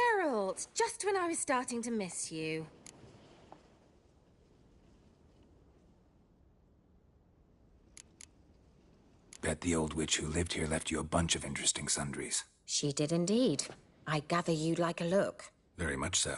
Geralt, just when I was starting to miss you. Bet the old witch who lived here left you a bunch of interesting sundries. She did indeed. I gather you'd like a look. Very much so.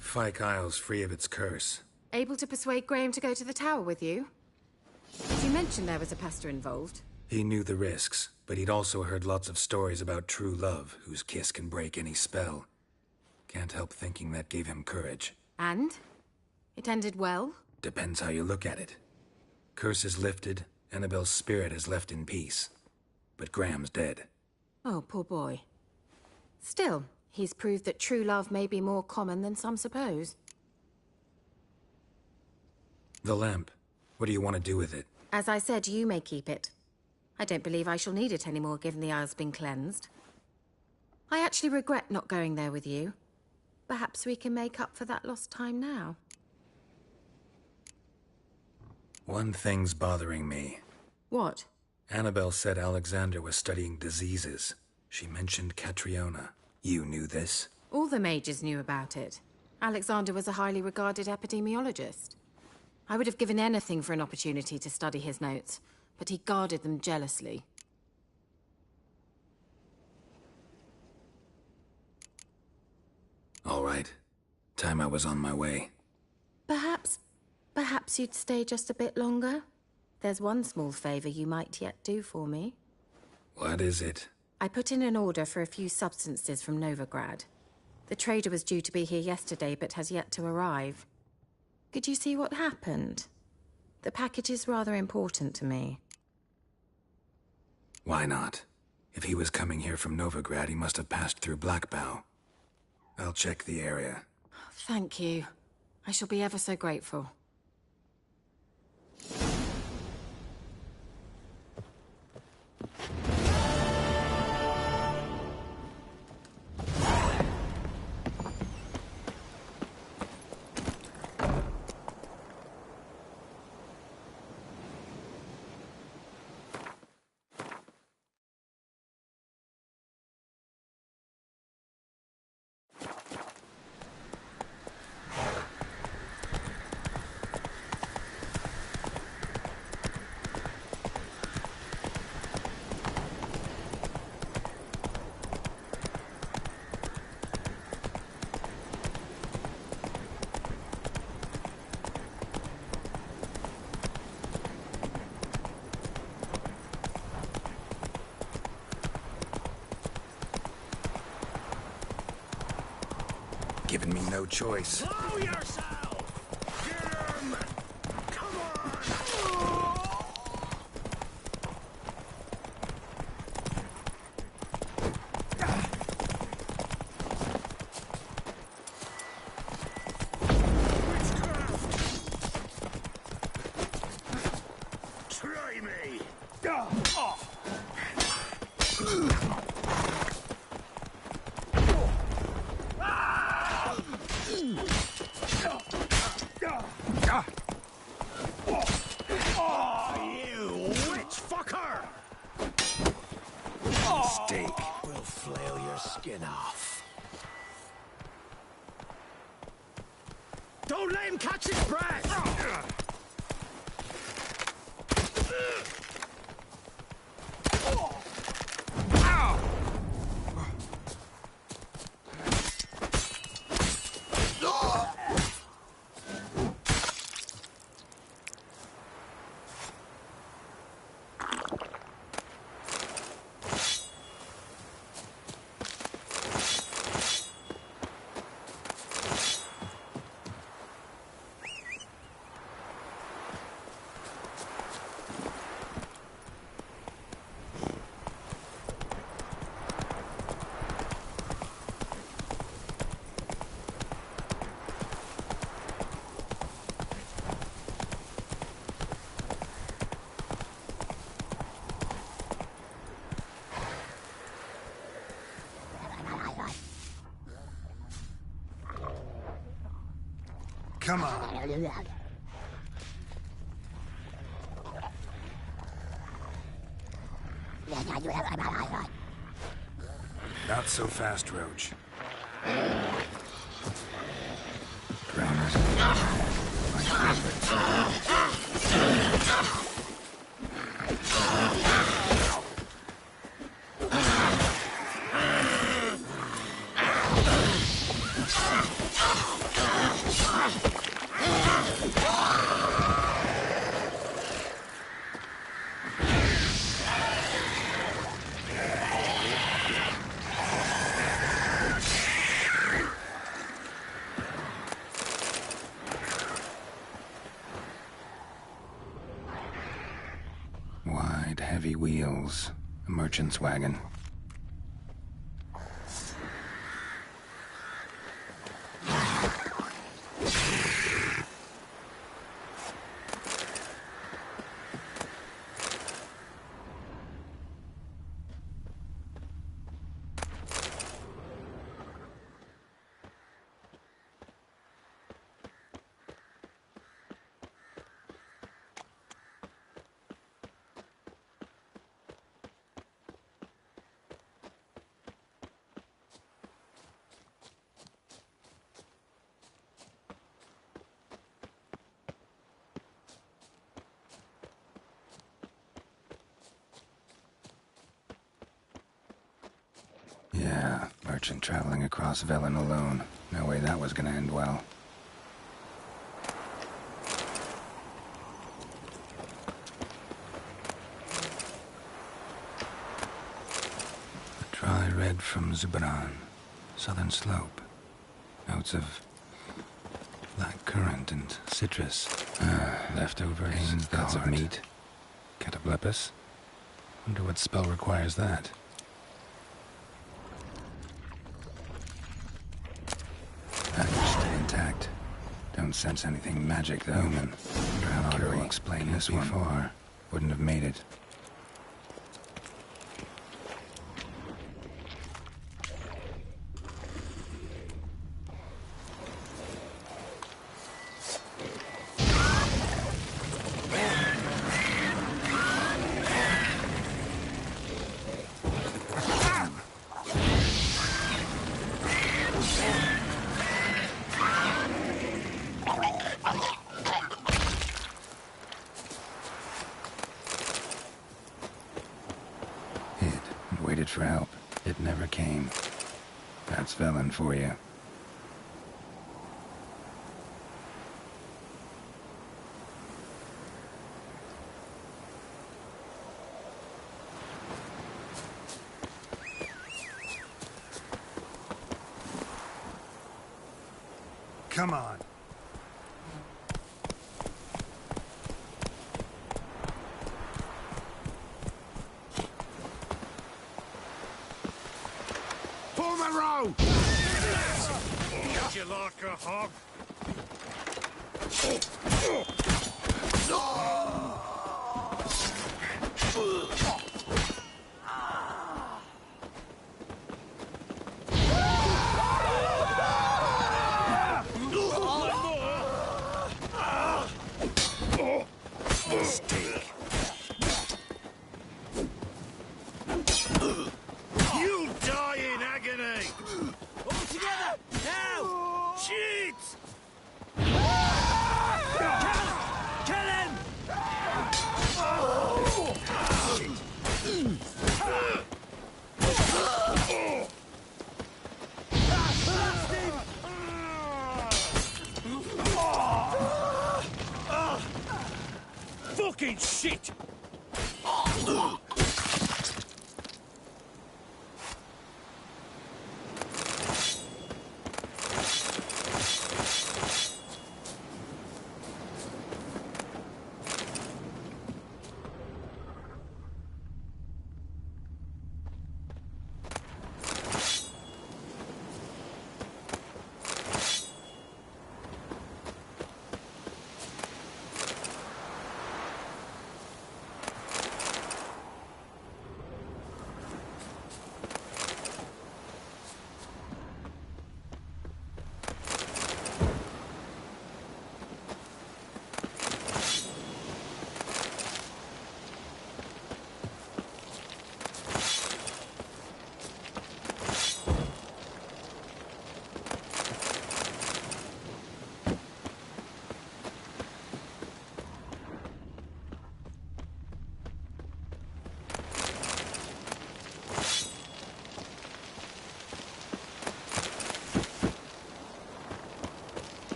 Fyke Isle's free of its curse. Able to persuade Graham to go to the tower with you? You mentioned there was a pester involved. He knew the risks, but he'd also heard lots of stories about true love, whose kiss can break any spell. Can't help thinking that gave him courage. And? It ended well? Depends how you look at it. Curse is lifted, Annabelle's spirit is left in peace. But Graham's dead. Oh, poor boy. Still, he's proved that true love may be more common than some suppose. The lamp. What do you want to do with it? As I said, you may keep it. I don't believe I shall need it anymore, given the Isle's been cleansed. I actually regret not going there with you. Perhaps we can make up for that lost time now. One thing's bothering me. What? Annabelle said Alexander was studying diseases. She mentioned Catriona. You knew this? All the mages knew about it. Alexander was a highly regarded epidemiologist. I would have given anything for an opportunity to study his notes, but he guarded them jealously. All right. Time I was on my way. Perhaps you'd stay just a bit longer? There's one small favor you might yet do for me. What is it? I put in an order for a few substances from Novigrad. The trader was due to be here yesterday, but has yet to arrive. Could you see what happened? The package is rather important to me. Why not? If he was coming here from Novigrad, he must have passed through Blackbough. I'll check the area. Thank you. I shall be ever so grateful. Giving me no choice. Slow yourself! Get him! Come on! Witchcraft! Try me! You witch fucker! Steak. We'll flail your skin off. Don't let him catch his breath! Come on. Not so fast, Roach. Drowners. My favorite. Wide, heavy wheels. A merchant's wagon. Yeah, merchant traveling across Velen alone. No way that was gonna end well. A dry red from Zubaran. Southern slope. Notes of black currant and citrus. Leftovers, bits of meat. Cataplepis. Wonder what spell requires that. Stay intact. Don't sense anything magic, though. Human. Wonder how Curie explained this before. Wouldn't have made it. Waited for help. It never came. That's Velen for you. Come on. Get you like a hog. Mistake. You die in agony. All together now! Shit! fucking shit!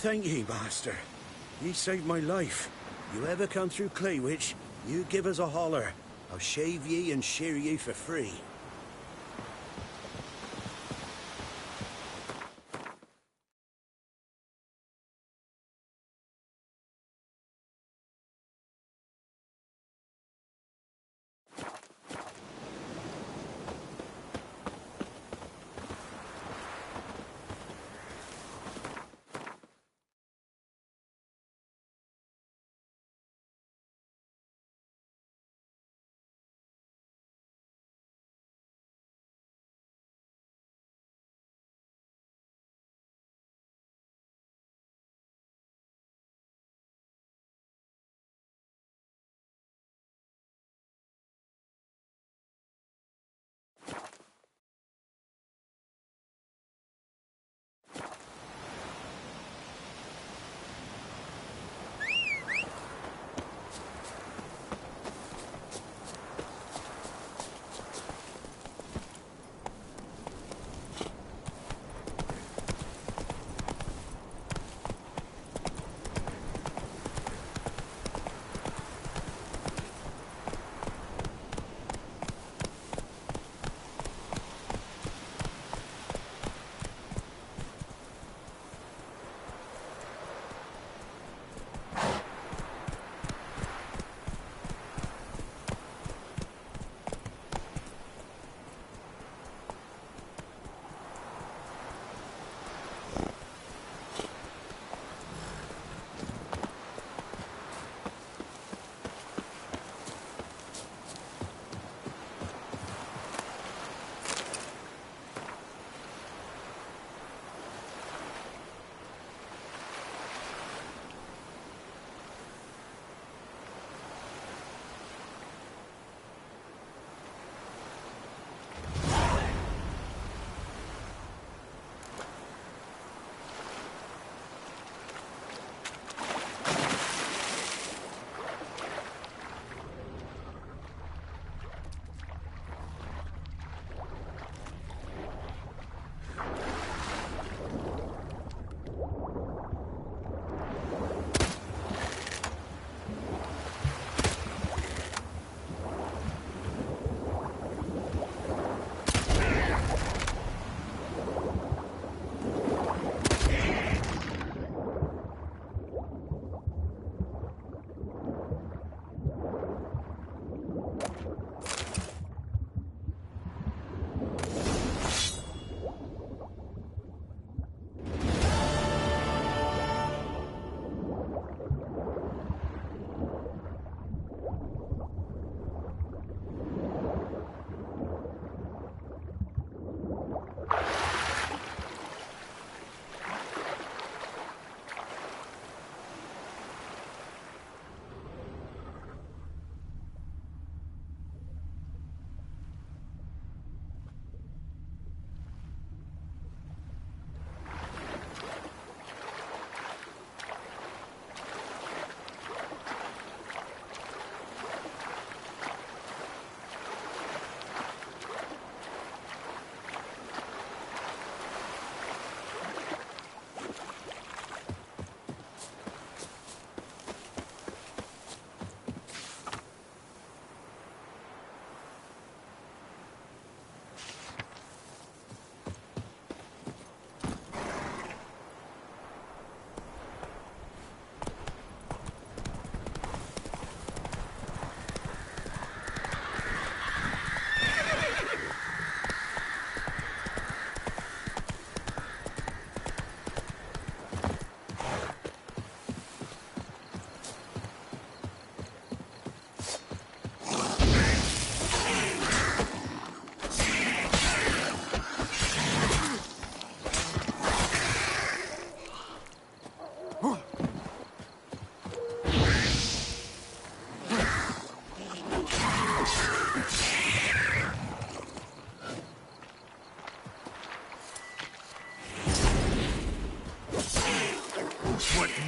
Thank ye, master. Ye saved my life. You ever come through Claywitch, you give us a holler. I'll shave ye and shear ye for free.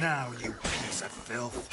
Now, you piece of filth.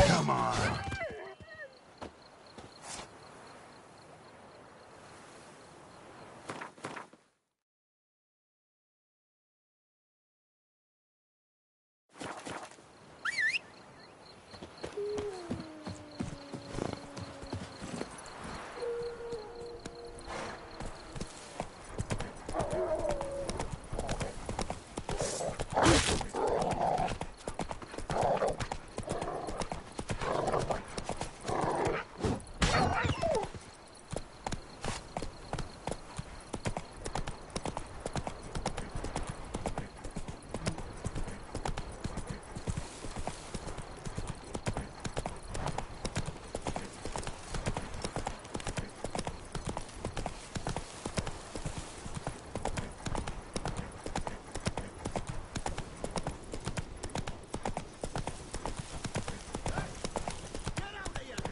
Come on.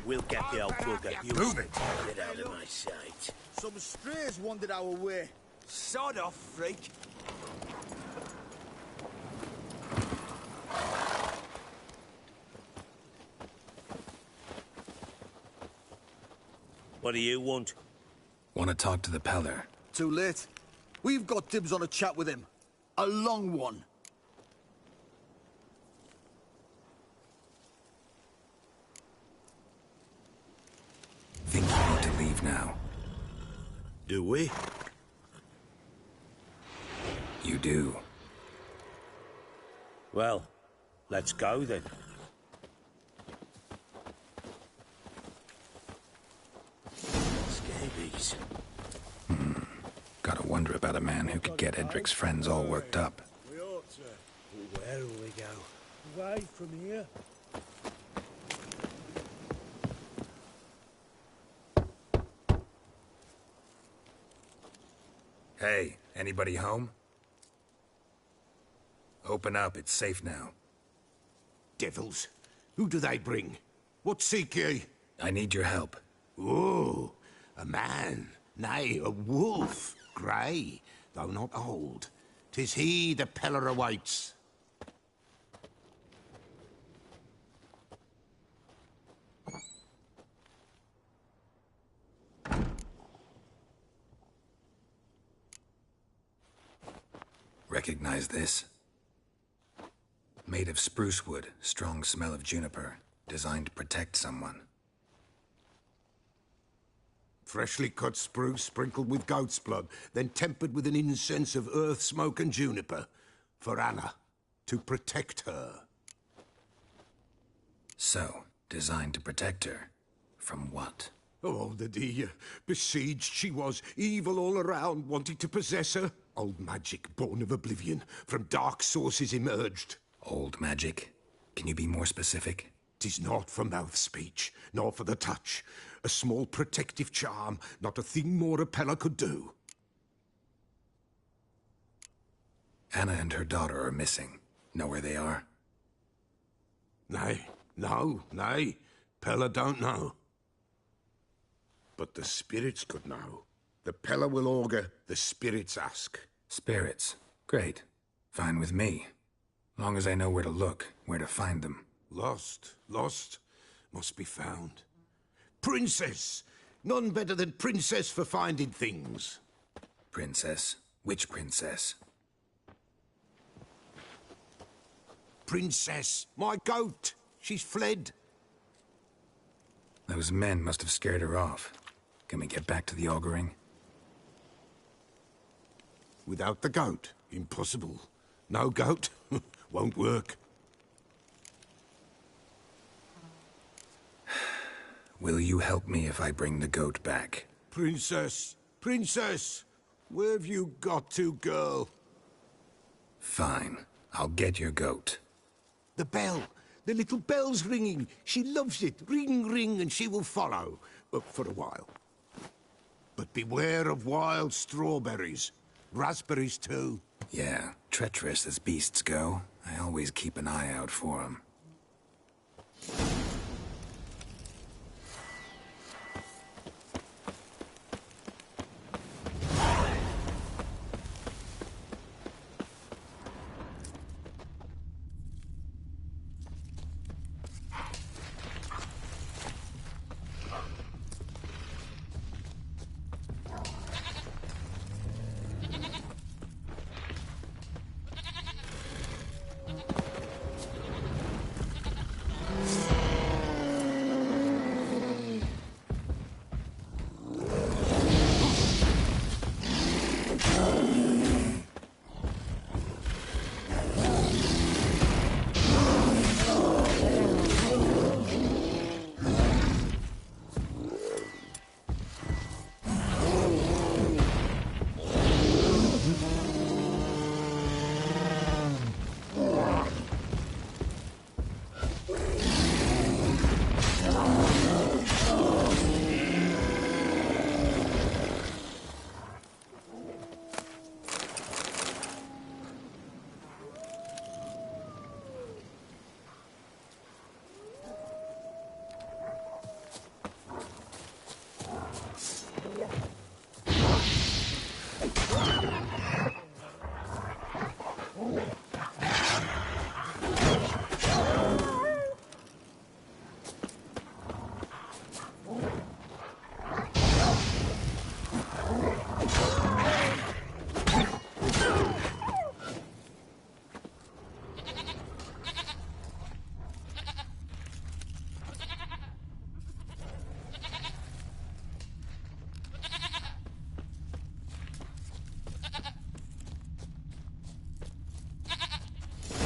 We'll get the old bugger. You Move it. Get out of my sight. Some strays wandered our way. Sod off, freak. What do you want? Want to talk to the Peller? Too late. We've got dibs on a chat with him. A long one. Think you need to leave now? Do we? You do. Well, let's go then. Scabies. Gotta wonder about a man who could get Edric's friends all worked up. We ought to. Where will we go? Away from here. Hey, anybody home? Open up, it's safe now. Devils, who do they bring? What seek ye? I need your help. Oh, a man, nay, a wolf, grey, though not old. 'Tis he the Peller awaits. Recognize this? Made of spruce wood, strong smell of juniper, designed to protect someone. Freshly cut spruce sprinkled with goat's blood, then tempered with an incense of earth, smoke and juniper. For Anna, to protect her. So, designed to protect her. From what? Oh, the dear. Besieged she was, evil all around, wanting to possess her. Old magic, born of oblivion, from dark sources emerged. Old magic? Can you be more specific? 'Tis not for mouth speech, nor for the touch. A small protective charm, not a thing more a Peller could do. Anna and her daughter are missing. Know where they are? Nay, nay. Peller don't know. But the spirits could know. The Peller will augur, the spirits ask. Spirits. Great. Fine with me. Long as I know where to look, where to find them. Lost, must be found. Princess! None better than Princess for finding things. Princess? Which princess? Princess, my goat! She's fled. Those men must have scared her off. Can we get back to the auguring? Without the goat, impossible. No goat, won't work. Will you help me if I bring the goat back? Princess! Princess! Where have you got to, girl? Fine. I'll get your goat. The bell! The little bell's ringing. She loves it. Ring, ring, and she will follow. For a while. But beware of wild strawberries. Raspberries, too. Yeah, treacherous as beasts go. I always keep an eye out for 'em.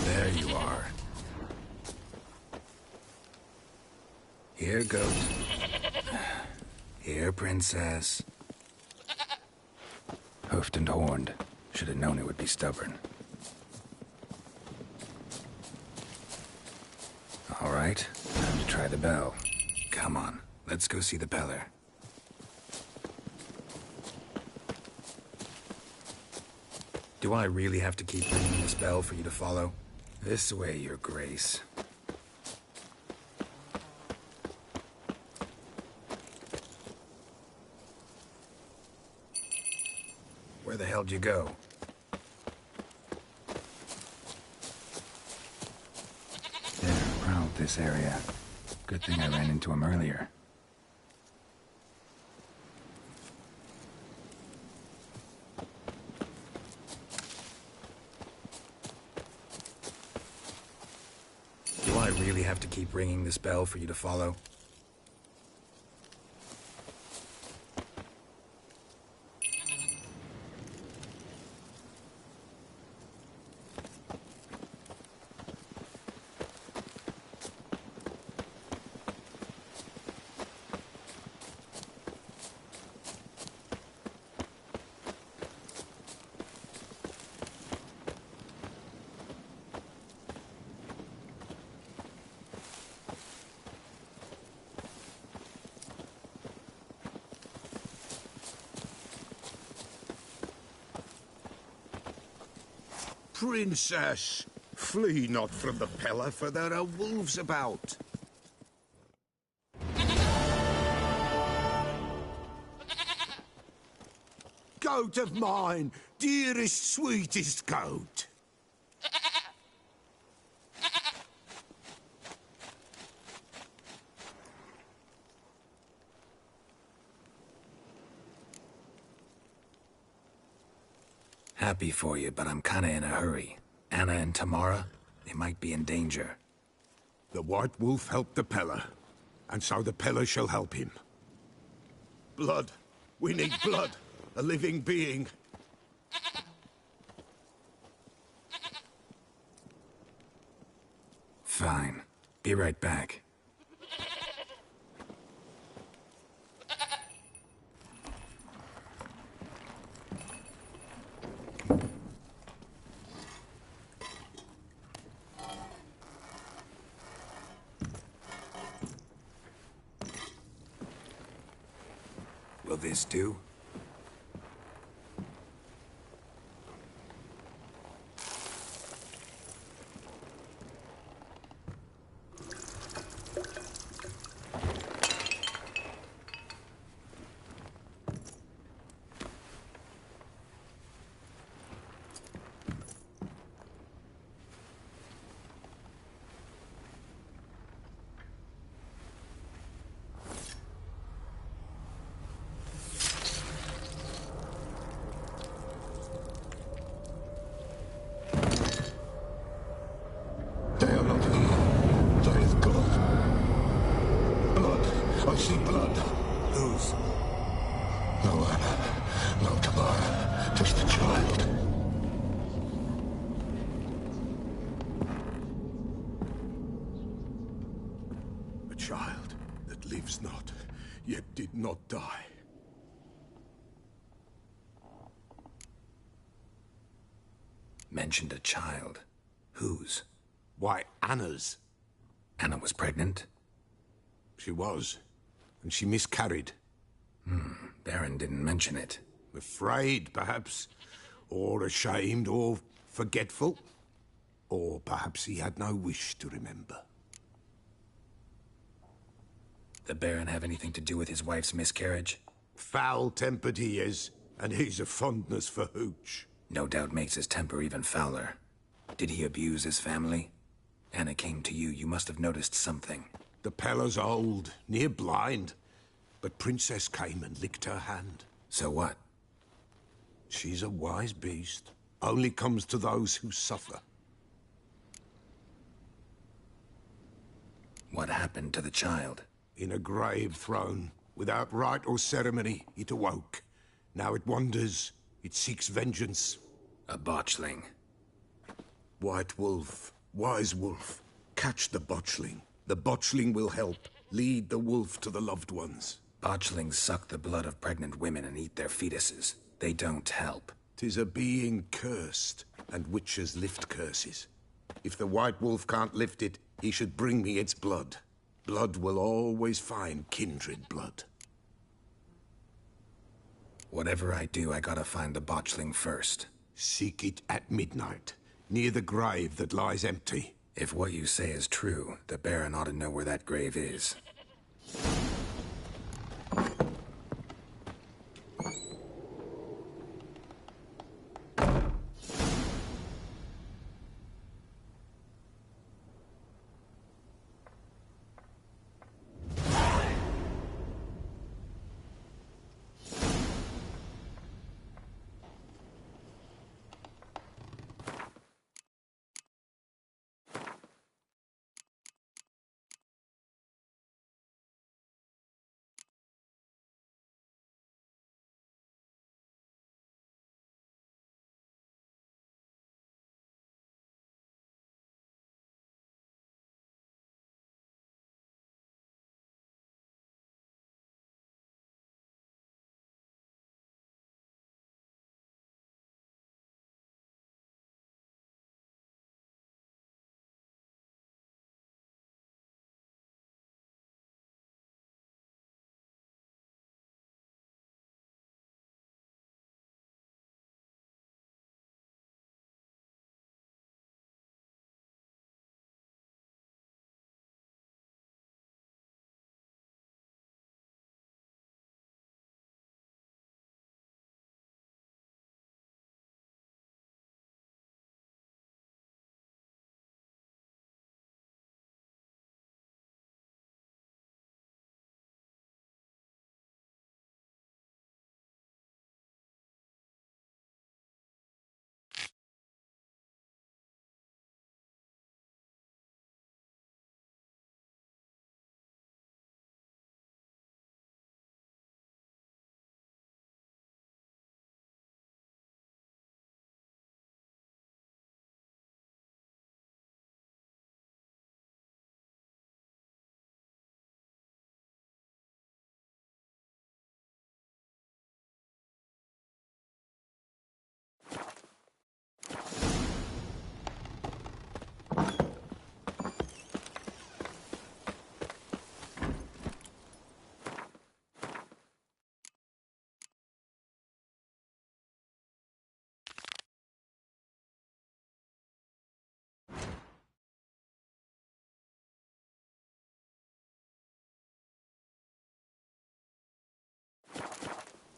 There you are. Here, goat. Here, princess. Hoofed and horned. Should have known it would be stubborn. All right, time to try the bell. Come on, let's go see the Peller. Do I really have to keep ringing this bell for you to follow? This way, Your Grace. Where the hell'd you go? There, prowled this area. Good thing I ran into him earlier. Do I really have to keep ringing this bell for you to follow? Princess, flee not from the Peller, for there are wolves about. Goat of mine, dearest, sweetest goat. Happy for you, but I'm kinda in a hurry. Anna and Tamara, they might be in danger. The White Wolf helped the Peller, and so the Peller shall help him. Blood. We need blood. A living being. Fine. Be right back. Will this do? They are not here. There is God. Blood. I see blood. Whose? No one. No Tamara. Just a child. A child that lives not, yet did not die. Mentioned a child. Whose? Why, Anna's. Anna was pregnant? She was. And she miscarried. Baron didn't mention it. Afraid, perhaps. Or ashamed, or forgetful. Or perhaps he had no wish to remember. The Baron have anything to do with his wife's miscarriage? Foul-tempered he is, and he's a fondness for hooch. No doubt makes his temper even fouler. Did he abuse his family? Anna came to you. You must have noticed something. The Pella's old, near blind. But Princess came and licked her hand. So what? She's a wise beast. Only comes to those who suffer. What happened to the child? In a grave thrown, without rite or ceremony, it awoke. Now it wanders, it seeks vengeance. A botchling. White Wolf, wise wolf, catch the botchling. The botchling will help, lead the wolf to the loved ones. Botchlings suck the blood of pregnant women and eat their fetuses. They don't help. 'Tis a being cursed, and witches lift curses. If the White Wolf can't lift it, he should bring me its blood. Blood will always find kindred blood. Whatever I do, I gotta find the botchling first. Seek it at midnight, near the grave that lies empty. If what you say is true, the Baron ought to know where that grave is.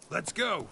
Let's go!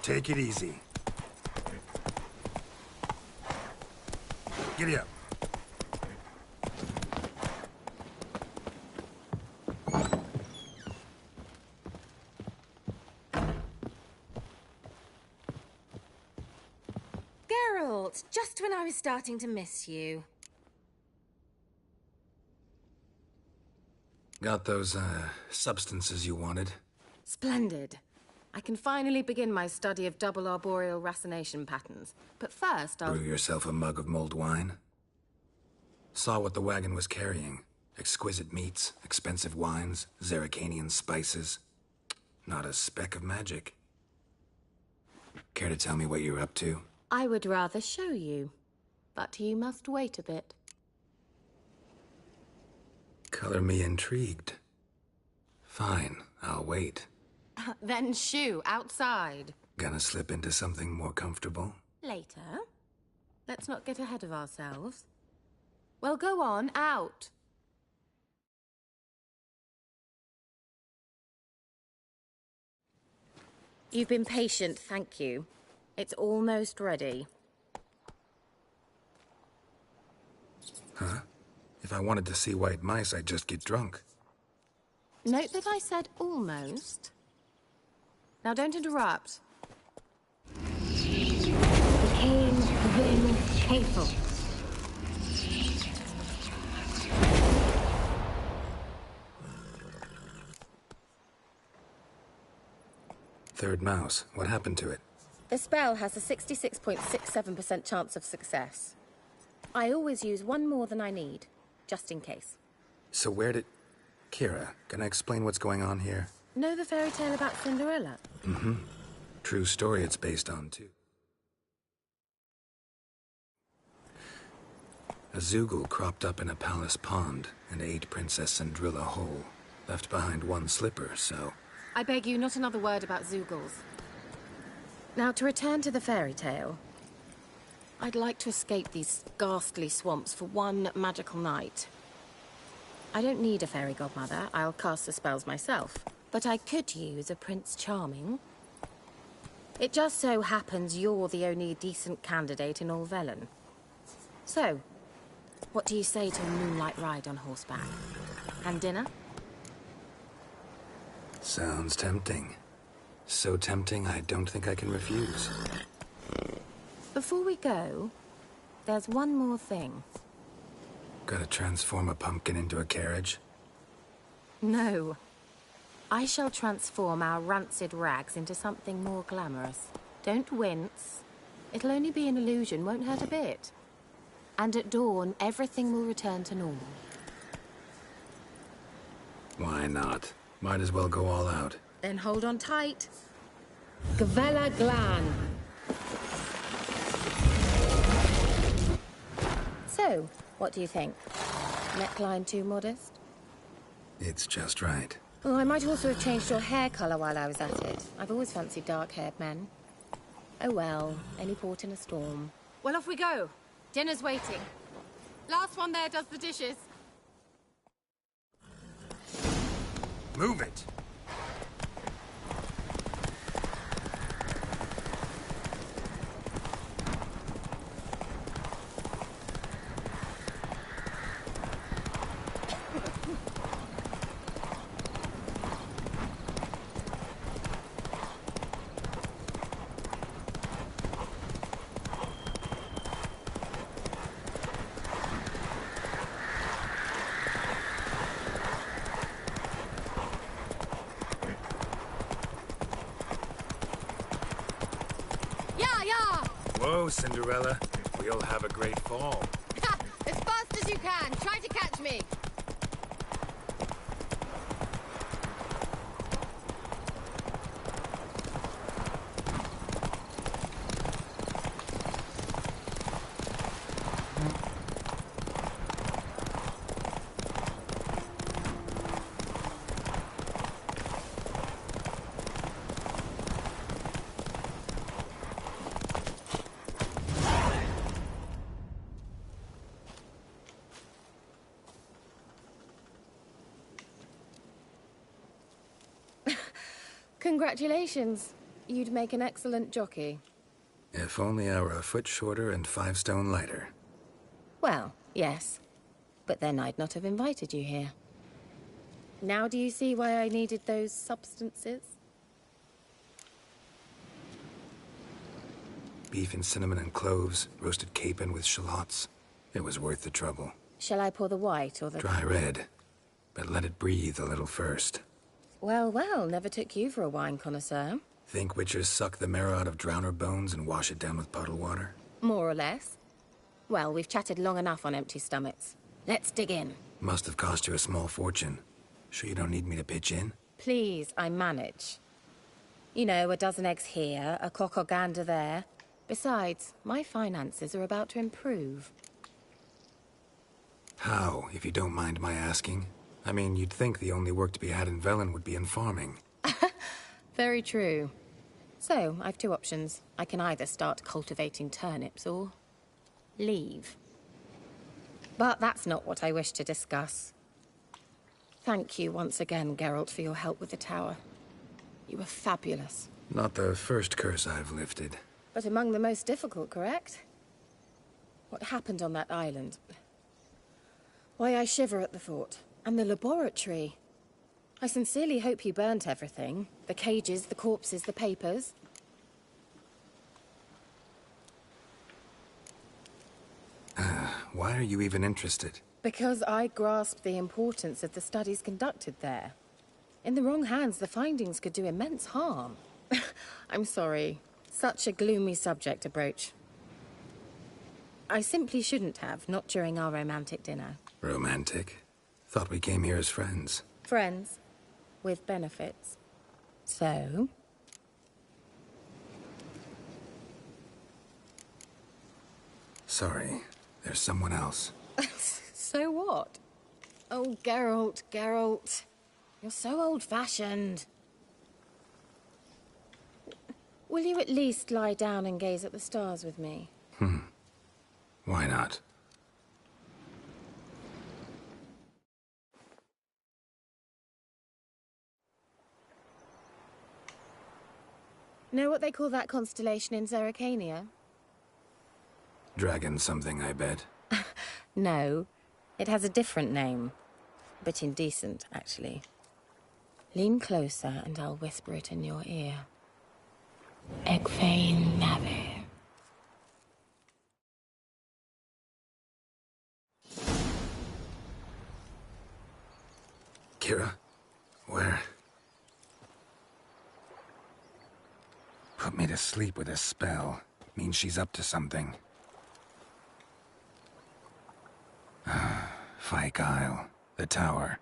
Take it easy. Giddy up. Geralt, just when I was starting to miss you. Got those, substances you wanted? Splendid. I can finally begin my study of double arboreal racination patterns. But first, I'll... Brew yourself a mug of mulled wine? Saw what the wagon was carrying. Exquisite meats, expensive wines, Zerrikanian spices. Not a speck of magic. Care to tell me what you're up to? I would rather show you. But you must wait a bit. Color me intrigued. Fine, I'll wait. Then shoo, outside. Gonna slip into something more comfortable? Later. Let's not get ahead of ourselves. Well, go on, out. You've been patient, thank you. It's almost ready. Huh? If I wanted to see white mice, I'd just get drunk. Note that I said almost. Now don't interrupt. Became then hateful. Third mouse. What happened to it? The spell has a 66.67% chance of success. I always use one more than I need, just in case. So where did... Kira, can I explain what's going on here? Know the fairy tale about Cinderella? Mm-hmm. True story it's based on, too. A Zoogle cropped up in a palace pond and ate Princess Cinderella whole. Left behind one slipper, so... I beg you, not another word about Zoogles. Now, to return to the fairy tale. I'd like to escape these ghastly swamps for one magical night. I don't need a fairy godmother. I'll cast the spells myself. But I could use a Prince Charming. It just so happens you're the only decent candidate in all Velen. So, what do you say to a moonlight ride on horseback? And dinner? Sounds tempting. So tempting, I don't think I can refuse. Before we go, there's one more thing. Gotta transform a pumpkin into a carriage? No. I shall transform our rancid rags into something more glamorous. Don't wince. It'll only be an illusion, won't hurt a bit. And at dawn, everything will return to normal. Why not? Might as well go all out. Then hold on tight. Gavella Glan. So, what do you think? Neckline too modest? It's just right. Oh, I might also have changed your hair colour while I was at it. I've always fancied dark-haired men. Oh well, any port in a storm. Well, off we go. Dinner's waiting. Last one there does the dishes. Move it! Yeah! Whoa, Cinderella. We'll have a great fall. As fast as as you can. Try to catch me. Congratulations. You'd make an excellent jockey. If only I were a foot shorter and 5 stone lighter. Well, yes. But then I'd not have invited you here. Now do you see why I needed those substances? Beef and cinnamon and cloves, roasted capon with shallots. It was worth the trouble. Shall I pour the white or the... Dry red, but let it breathe a little first. Well, well, never took you for a wine connoisseur. Think witchers suck the marrow out of drowner bones and wash it down with puddle water? More or less. Well, we've chatted long enough on empty stomachs. Let's dig in. Must have cost you a small fortune. Sure you don't need me to pitch in? Please, I manage. You know, a dozen eggs here, a cock or gander there. Besides, my finances are about to improve. How, if you don't mind my asking? I mean, you'd think the only work to be had in Velen would be in farming. Very true. So, I've 2 options. I can either start cultivating turnips or... leave. But that's not what I wish to discuss. Thank you once again, Geralt, for your help with the tower. You were fabulous. Not the first curse I've lifted. But among the most difficult, correct? What happened on that island? Why, I shiver at the thought. And the laboratory. I sincerely hope you burnt everything. The cages, the corpses, the papers. Why are you even interested? Because I grasped the importance of the studies conducted there. In the wrong hands, the findings could do immense harm. I'm sorry. Such a gloomy subject to broach. I simply shouldn't have, not during our romantic dinner. Romantic? Thought we came here as friends. Friends. With benefits. So? Sorry, there's someone else. So what? Oh, Geralt, Geralt. You're so old-fashioned. Will you at least lie down and gaze at the stars with me? Why not? Know what they call that constellation in Zerrikania? Dragon something, I bet. No. It has a different name. A bit indecent, actually. Lean closer and I'll whisper it in your ear. Egfain Nave. Kira? Where? Put me to sleep with a spell. Means she's up to something. Fyke Isle. The tower.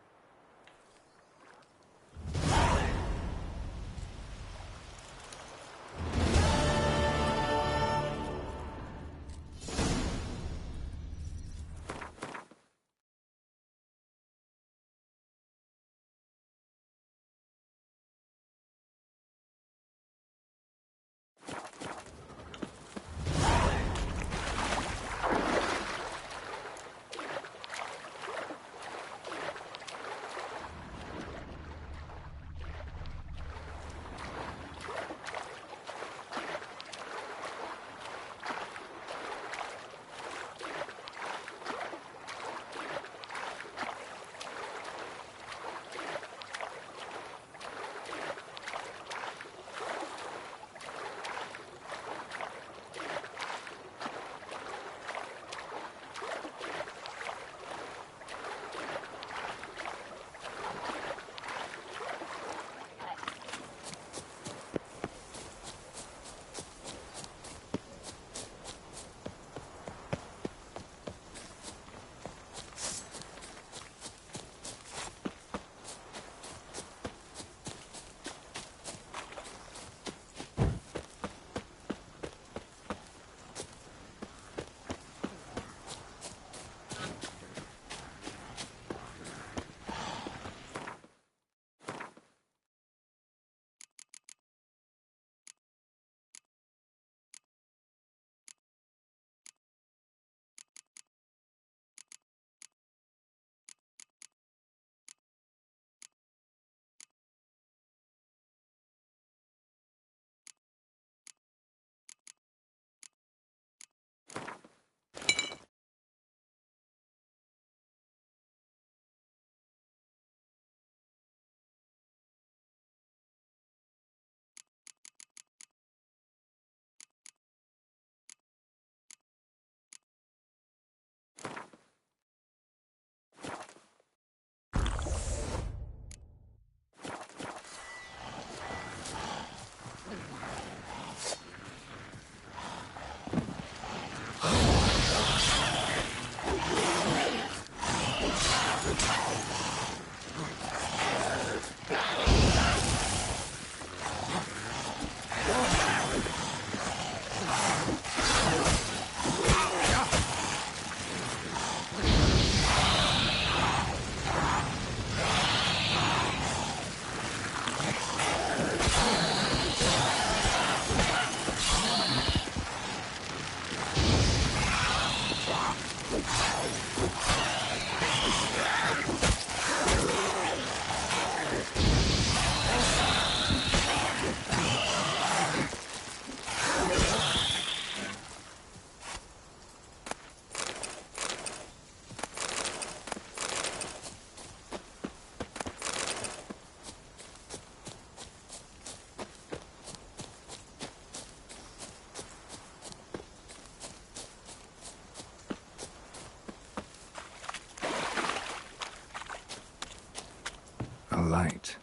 A light.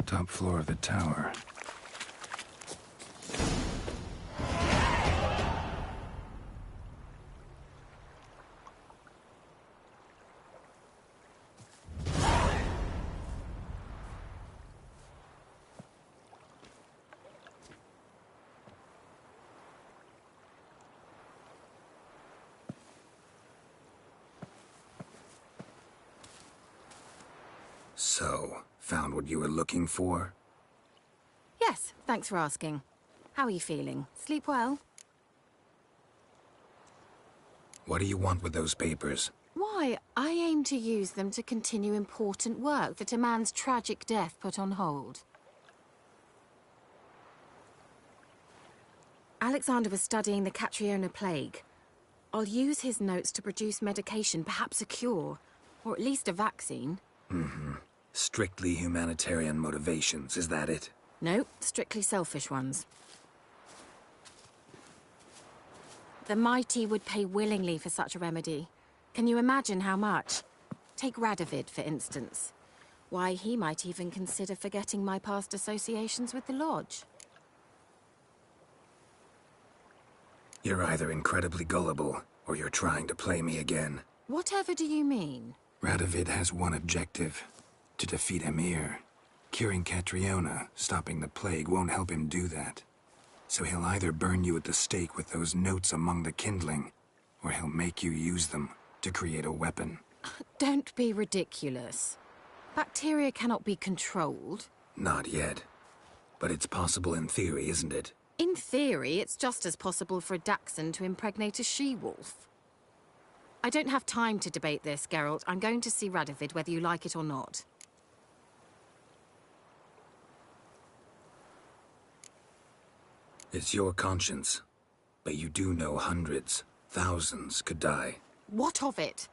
Top floor of the tower. So, found what you were looking for? Yes, thanks for asking. How are you feeling? Sleep well? What do you want with those papers? Why, I aim to use them to continue important work that a man's tragic death put on hold. Alexander was studying the Catriona plague. I'll use his notes to produce medication, perhaps a cure, or at least a vaccine. Strictly humanitarian motivations, is that it? No, strictly selfish ones. The mighty would pay willingly for such a remedy. Can you imagine how much? Take Radovid, for instance. Why, he might even consider forgetting my past associations with the Lodge. You're either incredibly gullible, or you're trying to play me again. Whatever do you mean? Radovid has one objective. To defeat Emhyr. Curing Catriona, stopping the plague, won't help him do that. So he'll either burn you at the stake with those notes among the kindling, or he'll make you use them to create a weapon. Don't be ridiculous. Bacteria cannot be controlled. Not yet. But it's possible in theory, isn't it? In theory, it's just as possible for a Dachshund to impregnate a she-wolf. I don't have time to debate this, Geralt. I'm going to see Radovid whether you like it or not. It's your conscience. But you do know hundreds, thousands could die. What of it?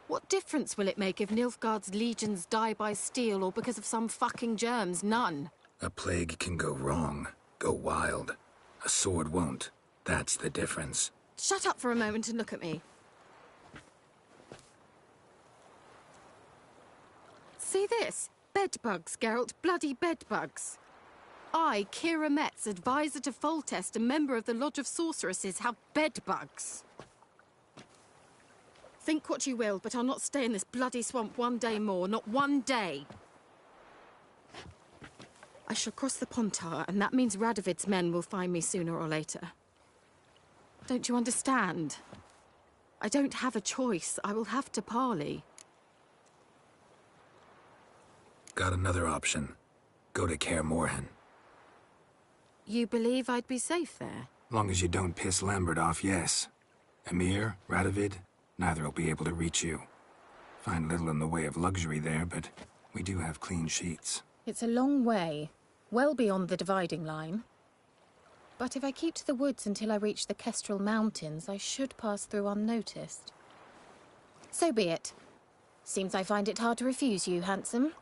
What difference will it make if Nilfgaard's legions die by steel or because of some fucking germs? None. A plague can go wrong, go wild. A sword won't. That's the difference. Shut up for a moment and look at me. See this? Bedbugs, Geralt. Bloody bedbugs. I, Kira Metz, advisor to Foltest, a member of the Lodge of Sorceresses, have bedbugs. Think what you will, but I'll not stay in this bloody swamp one day more. Not one day. I shall cross the Pontar, and that means Radovid's men will find me sooner or later. Don't you understand? I don't have a choice. I will have to parley. Got another option. Go to Kaer Morhen. You believe I'd be safe there? Long as you don't piss Lambert off, yes. Emhyr, Radovid, neither will be able to reach you. Find little in the way of luxury there, but we do have clean sheets. It's a long way, well beyond the dividing line. But if I keep to the woods until I reach the Kestrel Mountains, I should pass through unnoticed. So be it. Seems I find it hard to refuse you, handsome.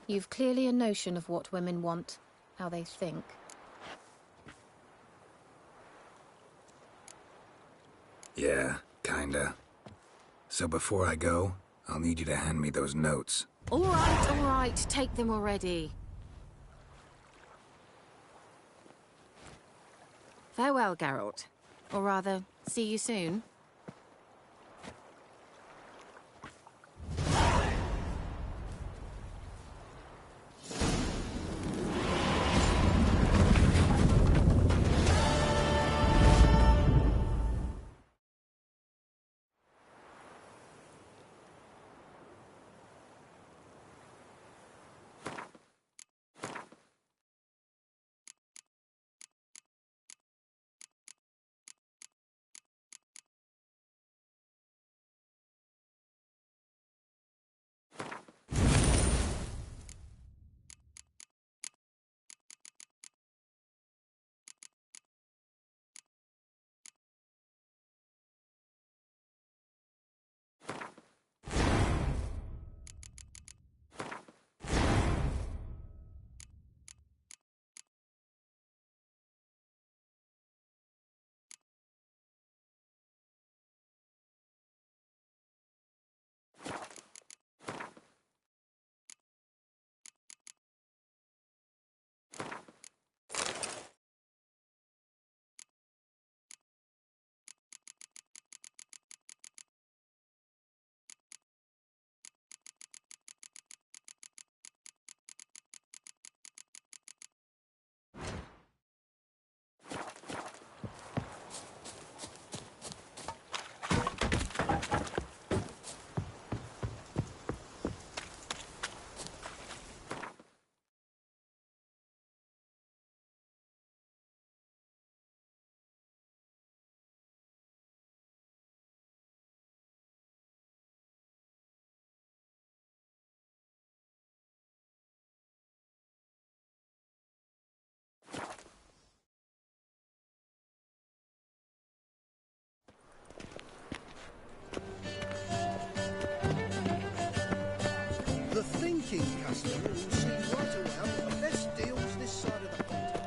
You've clearly a notion of what women want, how they think. Yeah, kinda. So before I go, I'll need you to hand me those notes. All right, take them already. Farewell, Geralt. Or rather, see you soon. king customer who'll see right away I've got the best deals this side of the pond.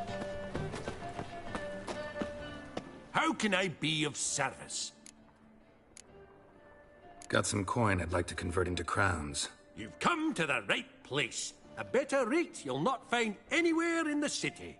How can I be of service? Got some coin I'd like to convert into crowns. You've come to the right place. A better rate you'll not find anywhere in the city.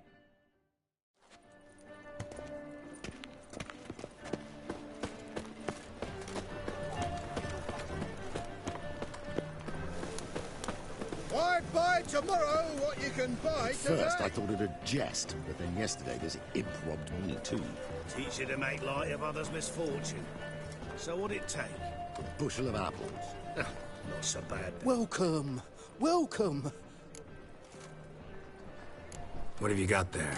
Why buy tomorrow what you can buy today? First, I thought it a jest, but then yesterday this imp robbed me too. Teach you to make light of others' misfortune. So what'd it take? A bushel of apples. Not so bad. Welcome. Welcome. What have you got there?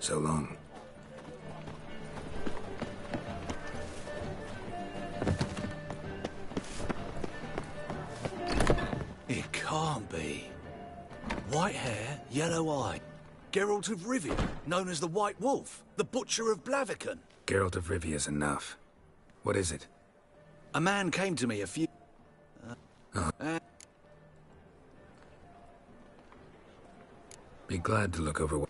So long. It can't be. White hair, yellow eye. Geralt of Rivia, known as the White Wolf, the Butcher of Blaviken. Geralt of Rivia's enough. What is it? A man came to me a few... Be glad to look over what...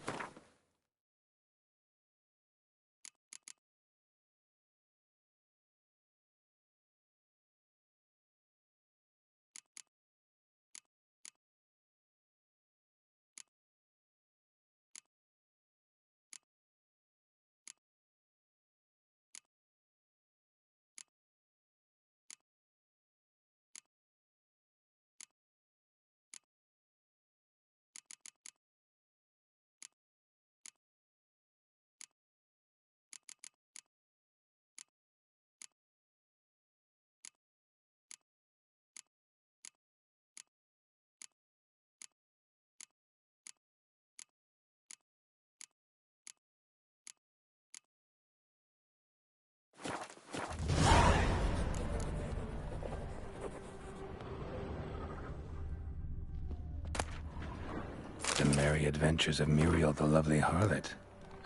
The Merry Adventures of Muriel the Lovely Harlot,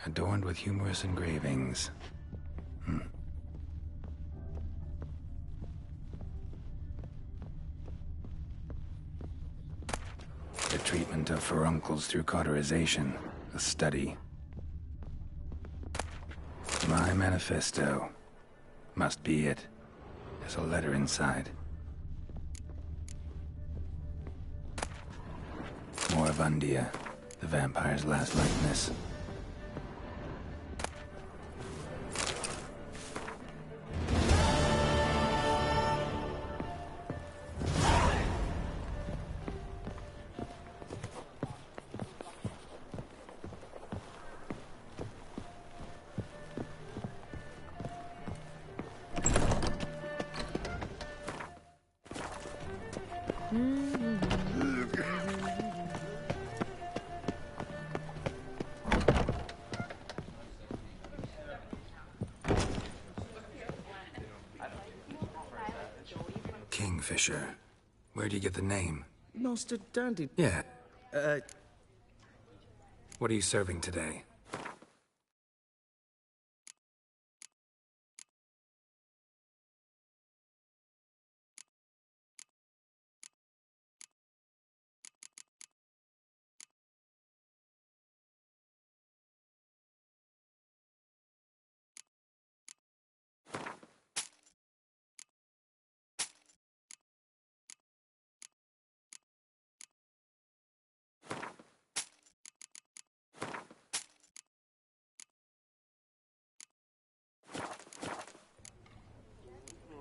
adorned with humorous engravings. The treatment of furuncles through cauterization, a study. My manifesto. Must be it. There's a letter inside. Moravundia, the vampire's last likeness. Kingfisher. Where'd you get the name? Master Dandy. Yeah. What are you serving today?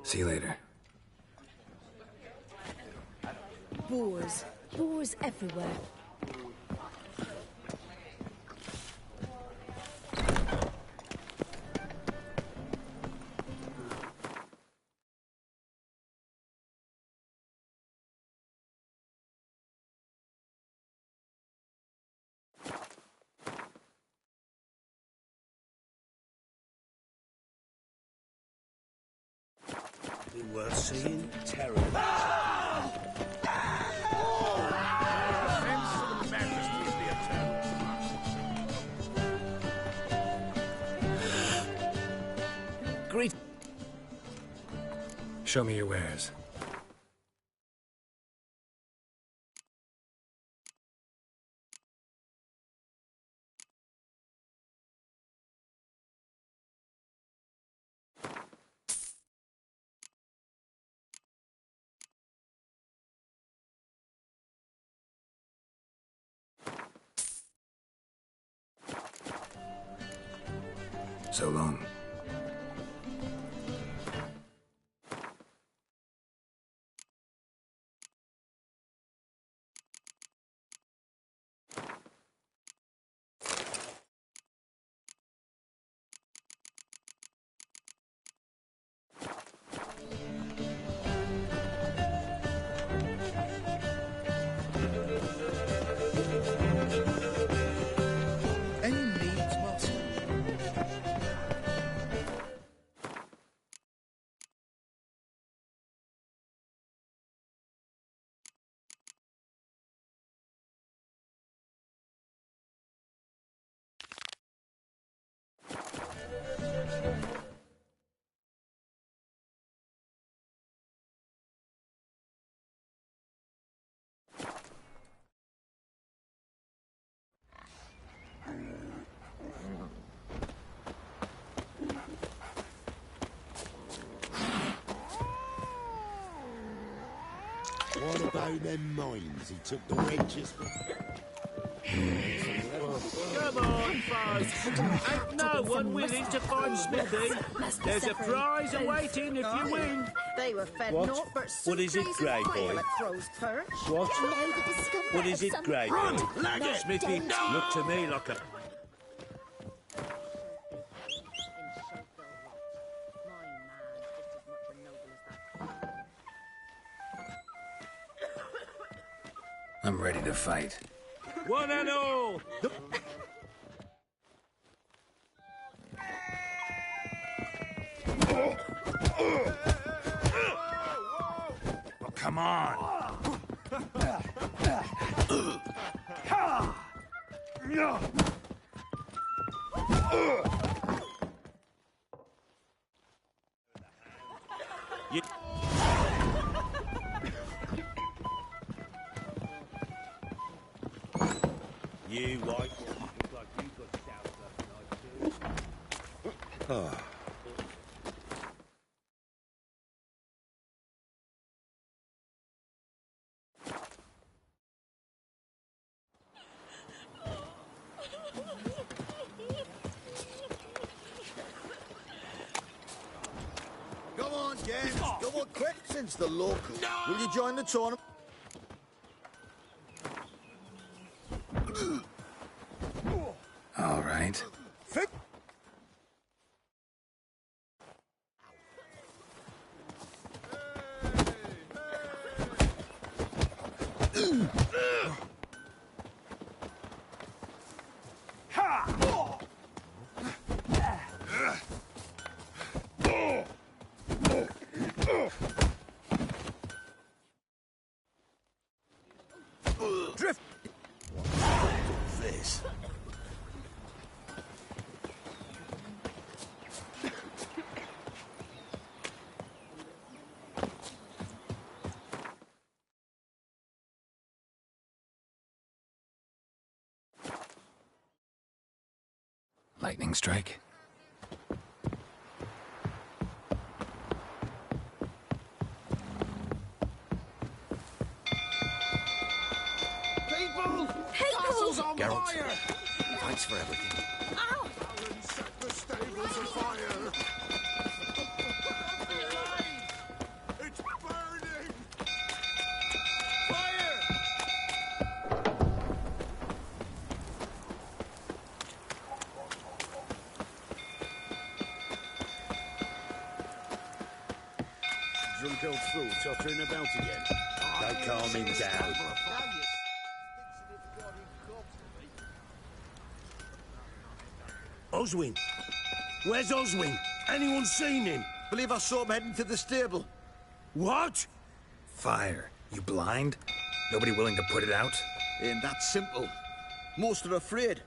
See you later. Boars. Boars everywhere. Be worth seeing. Terrible. Thanks to the Majesty. Show me your wares. So long. Any needs, master? What about them mines he took the wedges from? Come on, folks. Ain't no one willing to find Smithy. There's a prize awaiting if you win. They were fed What? naught but What is it, suitcases Grey of Boy? quail at Crow's Perch. What? You know the discovery What is of it, some Grey run, Boy? not Smithy, dead. look to me like a... I'm ready to fight. One and all! Oh, come on! You... You white one, look like you got shouted last night too. Ah. Go on, James. Go on quick, since the local. Will you join the tournament? All right. Drift. This. Lightning strike. People! Castle's on Geralt. fire! Thanks for everything. Ow! Alan set the stables afire! It's burning! Fire! Drunk old fool tottering about again. Don't calm him down. Oswin! Where's Oswin? Anyone seen him? Believe I saw him heading to the stable. What? Fire. You blind? Nobody willing to put it out? Ain't that simple. Most are afraid.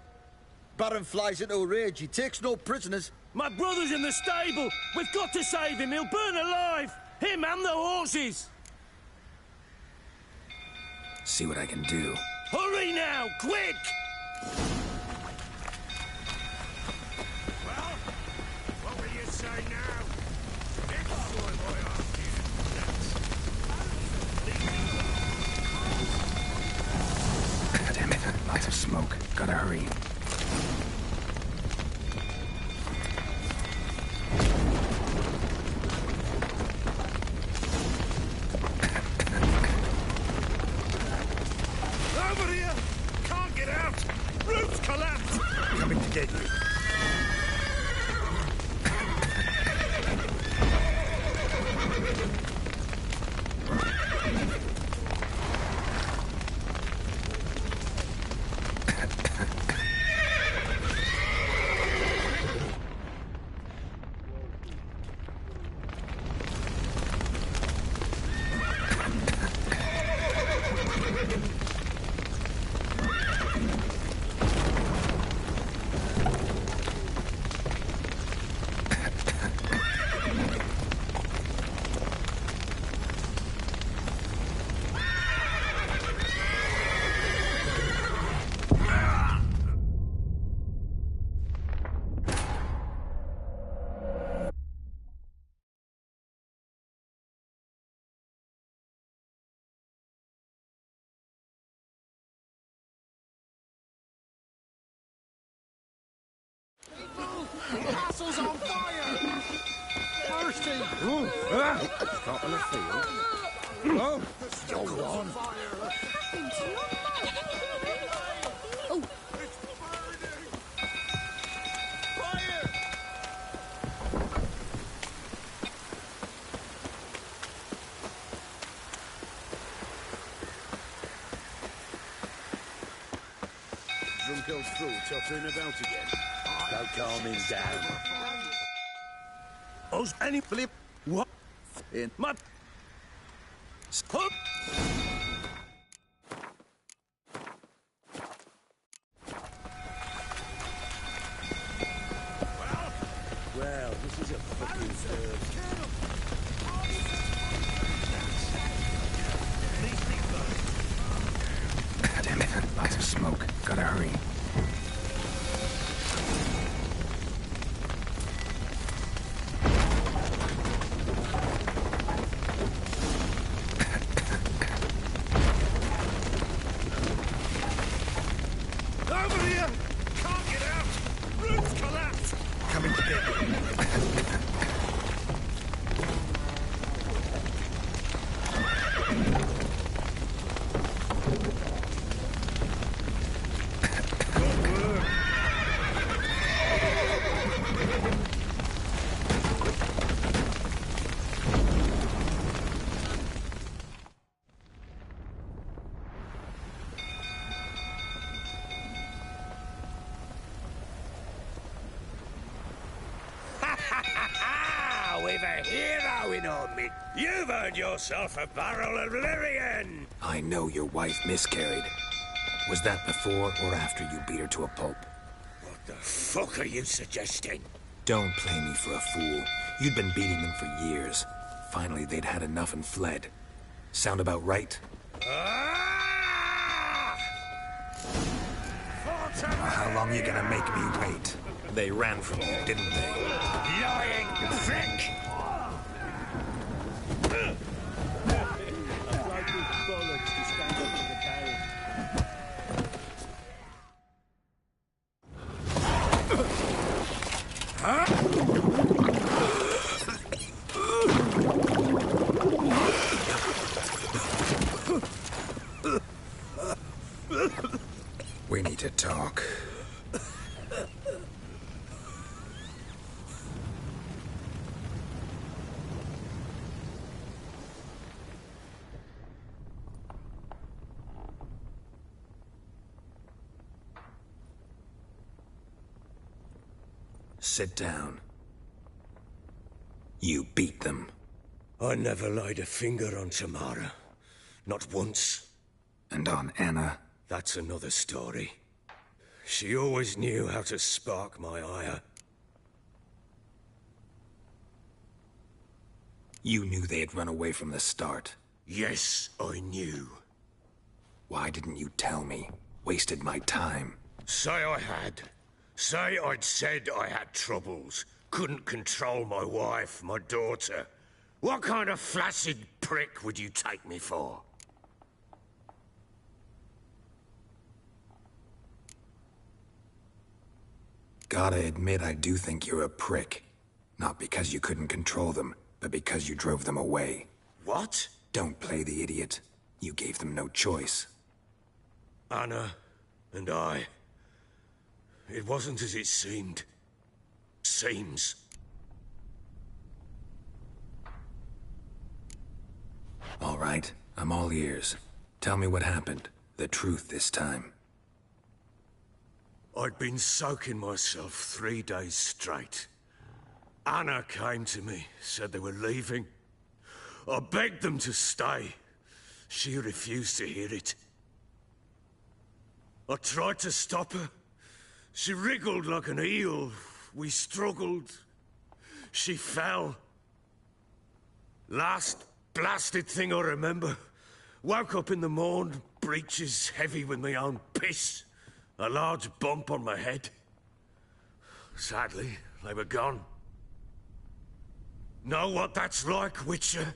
Baron flies into a rage. He takes no prisoners. My brother's in the stable! We've got to save him! He'll burn alive! Him and the horses! See what I can do. Hurry now, quick! Well, what will you say now? Damn it, lots of smoke. Gotta hurry. Over here! Can't get out! Roof's collapsed! Coming to get you. The castle's on fire! Thirsty! Top of the field. Oh, go on. Oh, Drunk old fool tottering about again. Don't calm him down. Us any flip? What? In My... Hup! well, this is a fucking Damn it, lots of smoke. Gotta hurry. Over here! Can't get out! Roof's collapsed! Coming to get you. We've a hero in our midst. You've earned yourself a barrel of Lyrian. I know your wife miscarried. Was that before or after you beat her to a pulp? What the fuck are you suggesting? Don't play me for a fool. You'd been beating them for years. Finally, they'd had enough and fled. Sound about right? Ah! How long you gonna make me wait? They ran from you, didn't they? Lying prick! We need to talk. Sit down. You beat them. I never laid a finger on Tamara. Not once. And on Anna? That's another story. She always knew how to spark my ire. You knew they had run away from the start. Yes, I knew. Why didn't you tell me? Wasted my time. Say I had. Say I'd said I had troubles. Couldn't control my wife, my daughter. What kind of flaccid prick would you take me for? Gotta admit, I do think you're a prick. Not because you couldn't control them, but because you drove them away. What? Don't play the idiot. You gave them no choice. Anna and I... It wasn't as it seemed. Seems. All right, I'm all ears. Tell me what happened. The truth this time. I'd been soaking myself 3 days straight. Anna came to me, said they were leaving. I begged them to stay. She refused to hear it. I tried to stop her. She wriggled like an eel. We struggled. She fell. Last blasted thing I remember. Woke up in the morn, breeches heavy with my own piss. A large bump on my head. Sadly, they were gone. Know what that's like, Witcher?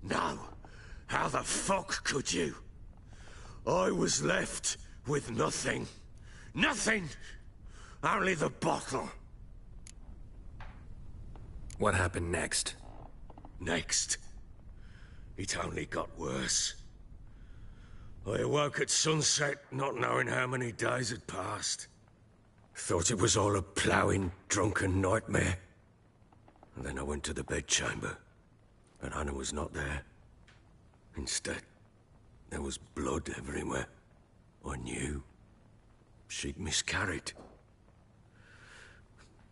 No. How the fuck could you? I was left with nothing. Nothing! Only the bottle. What happened next? Next? It only got worse. I awoke at sunset, not knowing how many days had passed. Thought it was all a ploughing, drunken nightmare. And then I went to the bedchamber, but Anna was not there. Instead, there was blood everywhere. I knew. She'd miscarried.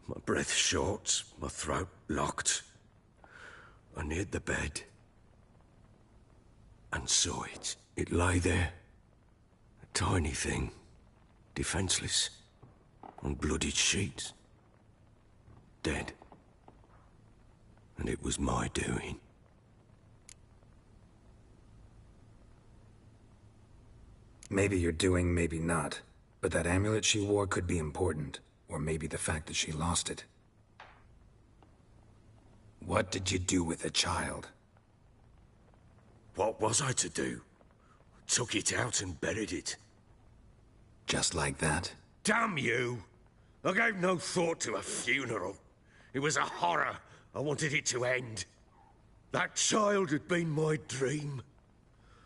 My breath short, my throat locked. I neared the bed and saw it. It lay there, a tiny thing, defenseless, on bloodied sheets, dead. And it was my doing. Maybe you're doing, maybe not. But that amulet she wore could be important. Or maybe the fact that she lost it. What did you do with the child? What was I to do? Took it out and buried it. Just like that? Damn you! I gave no thought to a funeral. It was a horror. I wanted it to end. That child had been my dream.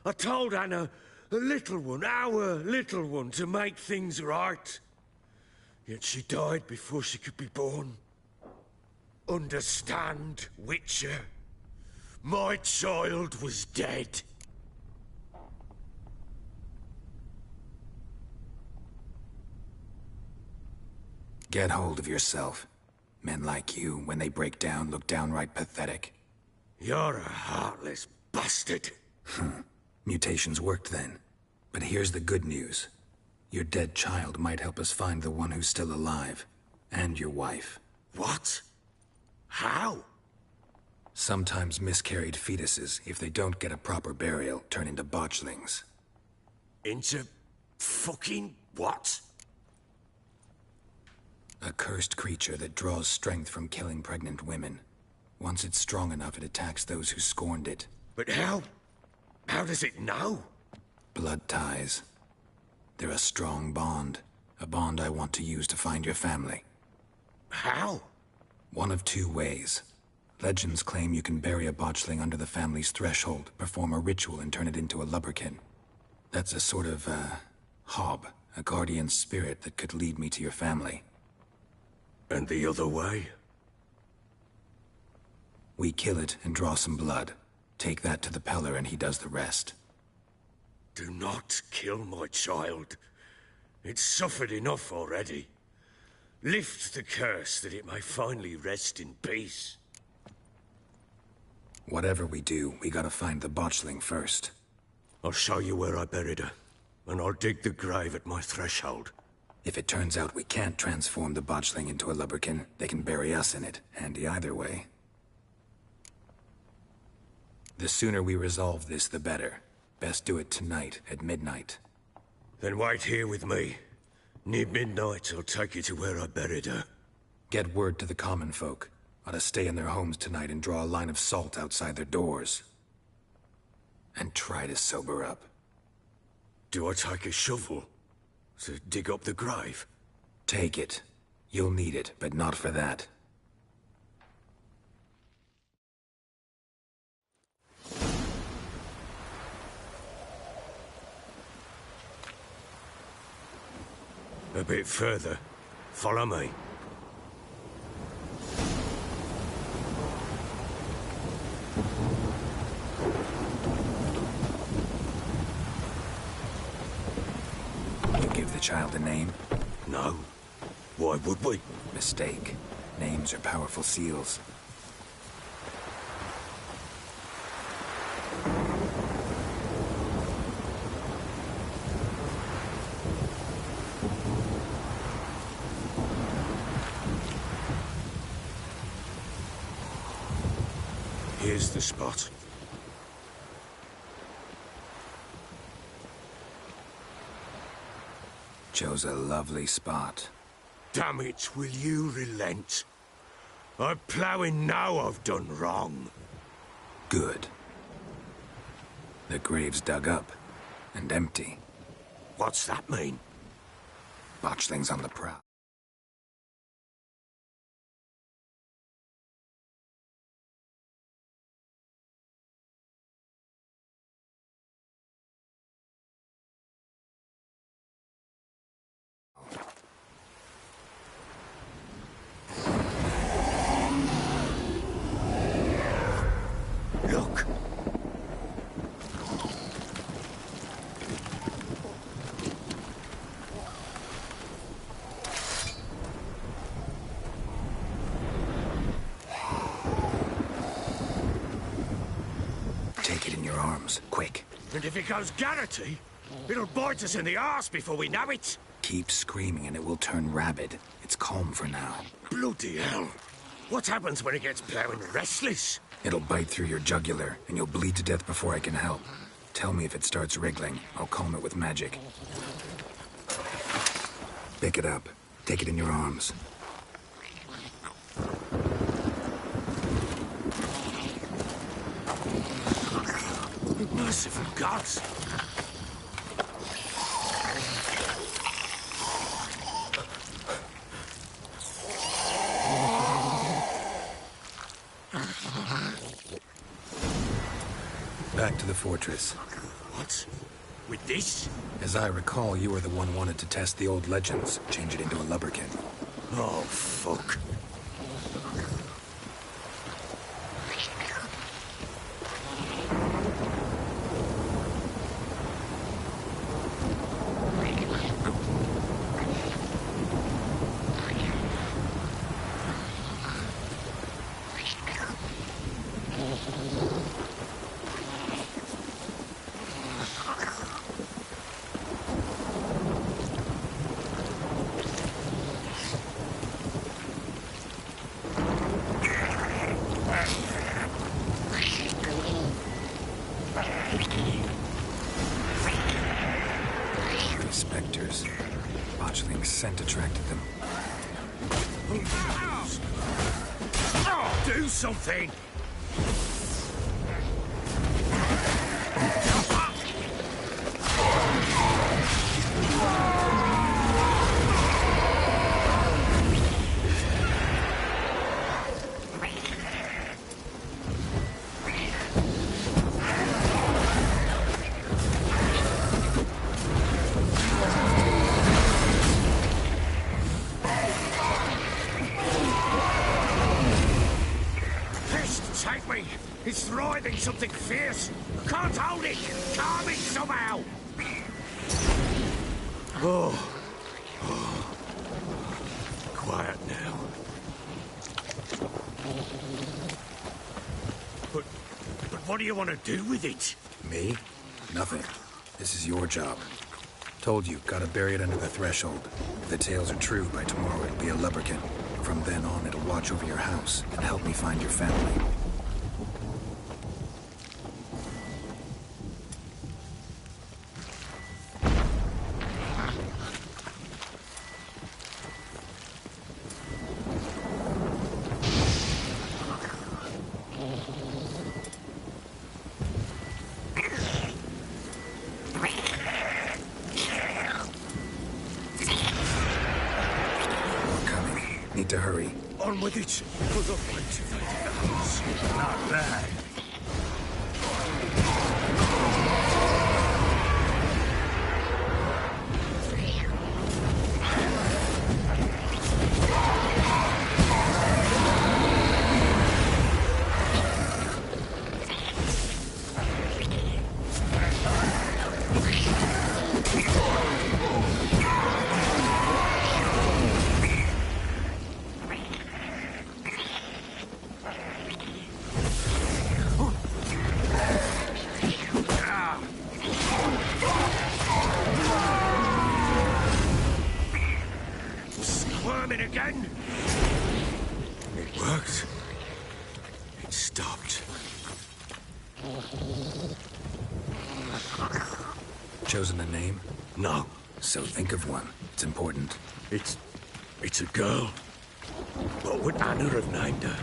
I told Anna, the little one, our little one, to make things right. Yet she died before she could be born. Understand, Witcher? My child was dead. Get hold of yourself. Men like you, when they break down, look downright pathetic. You're a heartless bastard. Mutations worked then. But here's the good news. Your dead child might help us find the one who's still alive. And your wife. What? How? Sometimes miscarried fetuses, if they don't get a proper burial, turn into botchlings. Into... fucking what? A cursed creature that draws strength from killing pregnant women. Once it's strong enough, it attacks those who scorned it. But how? How does it know? Blood ties. They're a strong bond. A bond I want to use to find your family. How? One of two ways. Legends claim you can bury a botchling under the family's threshold, perform a ritual, and turn it into a lubberkin. That's a sort of, hob, a guardian spirit that could lead me to your family. And the other way? We kill it and draw some blood. Take that to the Peller and he does the rest. Do not kill my child. It's suffered enough already. Lift the curse that it may finally rest in peace. Whatever we do, we gotta find the botchling first. I'll show you where I buried her, and I'll dig the grave at my threshold. If it turns out we can't transform the botchling into a lubberkin, they can bury us in it. Handy either way. The sooner we resolve this, the better. Best do it tonight, at midnight. Then wait here with me. Near midnight, I'll take you to where I buried her. Get word to the common folk. Ought to stay in their homes tonight and draw a line of salt outside their doors. And try to sober up. Do I take a shovel to dig up the grave? Take it. You'll need it, but not for that. A bit further. Follow me. You give the child a name? No. Why would we? Mistake. Names are powerful seals. Here's the spot. Chose a lovely spot. Damn it, will you relent? I'm ploughing now I've done wrong. Good. The grave's dug up and empty. What's that mean? Botchling's on the prowl. Look! Take it in your arms, quick. And if it goes Garrity, it'll bite us in the arse before we know it. Keep screaming and it will turn rabid. It's calm for now. Bloody hell. What happens when it gets ploughing restless? It'll bite through your jugular, and you'll bleed to death before I can help. Tell me if it starts wriggling. I'll calm it with magic. Pick it up. Take it in your arms. Merciful gods! Back to the fortress. What? With this? As I recall, you were the one wanted to test the old legends, change it into a lubberkin. Oh, fuck. Spectres. Botchling's scent attracted them. Oh, do something! It's writhing something fierce. I can't hold it. Calm it somehow. Oh. Quiet now. But what do you want to do with it? Me? Nothing. This is your job. Told you, gotta bury it under the threshold. If the tales are true, by tomorrow it'll be a lubberkin. From then on, it'll watch over your house and help me find your family. to hurry. On with it, for the fight of the house. Not bad. Squirming again? It worked. It stopped. Chosen a name? No. So think of one. It's important. It's a girl. What would Anna have named her?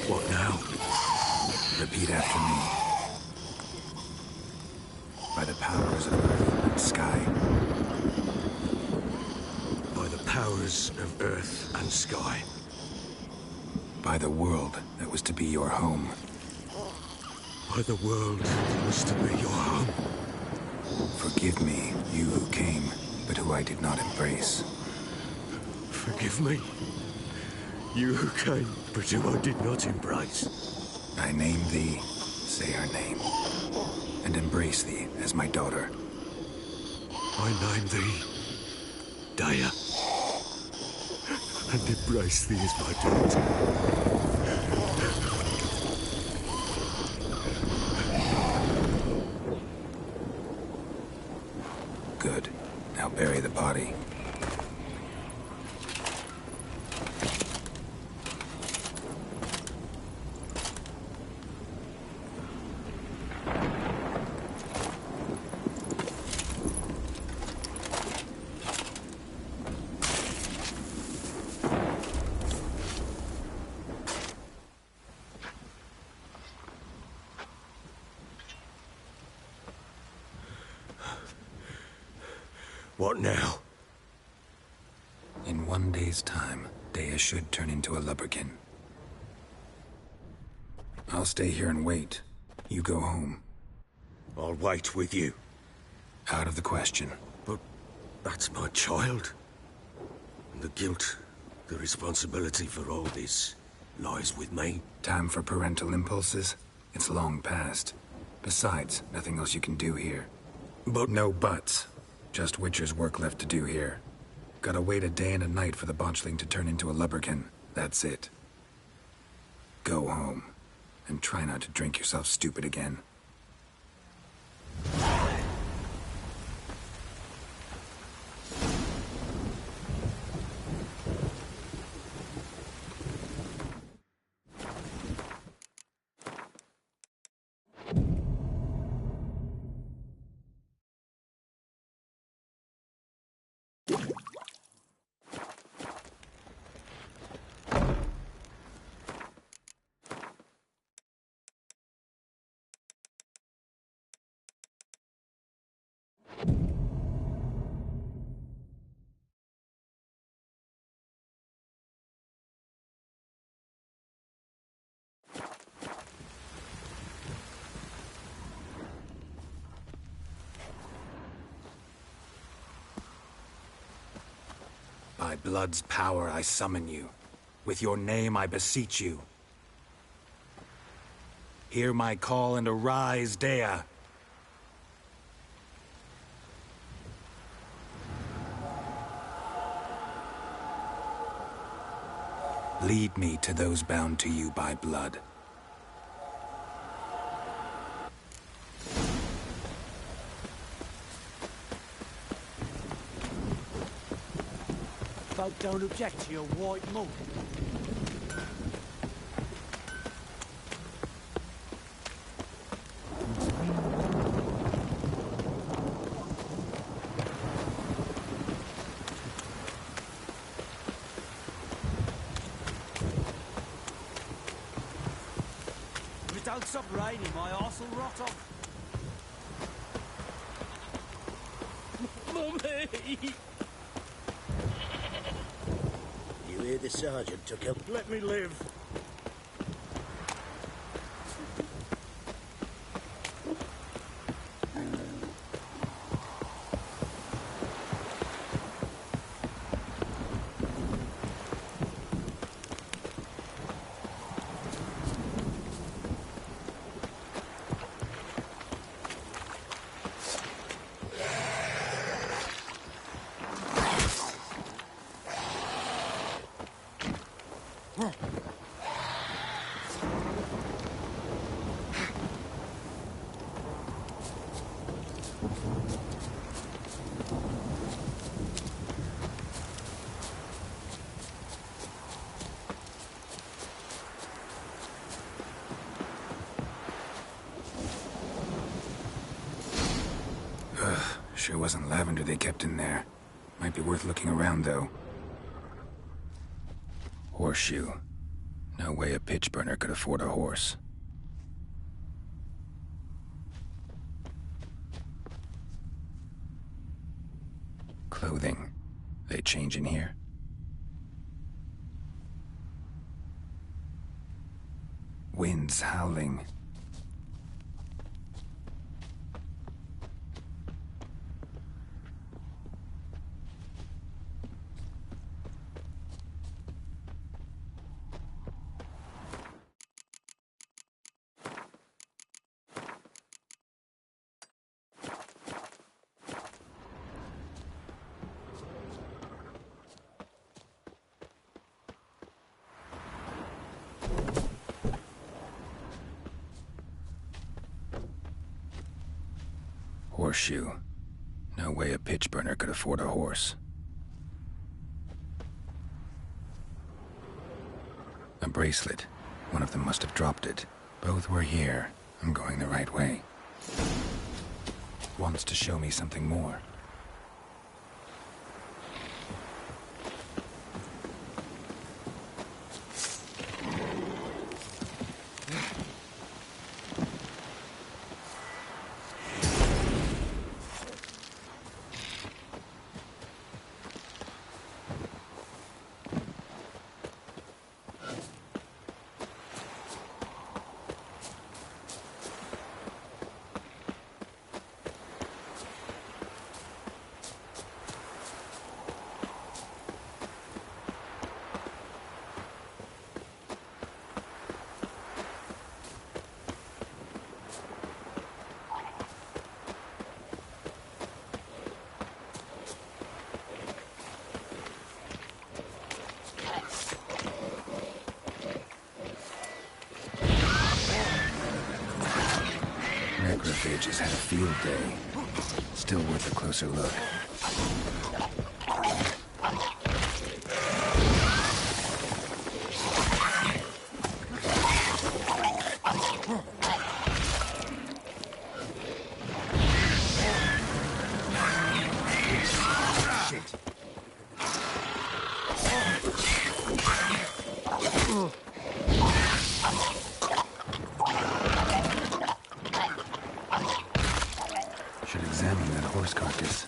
What now? Repeat after me. By the powers of earth and sky. By the powers of earth and sky. By the world that was to be your home. By the world that was to be your home. Forgive me, you who came, but who I did not embrace. Forgive me. You who came, but who I did not embrace. I name thee, say her name, and embrace thee as my daughter. I name thee, Daya, and embrace thee as my daughter. Good. Now bury the body. What now? In 1 day's time, Daya should turn into a lubberkin. I'll stay here and wait. You go home. I'll wait with you. Out of the question. But that's my child. And the guilt, the responsibility for all this lies with me. Time for parental impulses? It's long past. Besides, nothing else you can do here. But no buts. Just Witcher's work left to do here. Gotta wait a day and a night for the botchling to turn into a lubberkin. That's it. Go home. And try not to drink yourself stupid again. By blood's power I summon you. With your name I beseech you. Hear my call and arise, Daya. Lead me to those bound to you by blood. Folk don't object to your white monk. don't stop raining, my arse will rot off. Mummy! You hear the sergeant took him. Let me live. Sure wasn't lavender they kept in there. Might be worth looking around, though. Horseshoe. No way a pitch burner could afford a horse. Clothing. They change in here? Winds howling. Horseshoe. No way a pitch burner could afford a horse. A bracelet. One of them must have dropped it. Both were here. I'm going the right way. Wants to show me something more. Necrophages had a field day. Still worth a closer look. Should examine that horse carcass.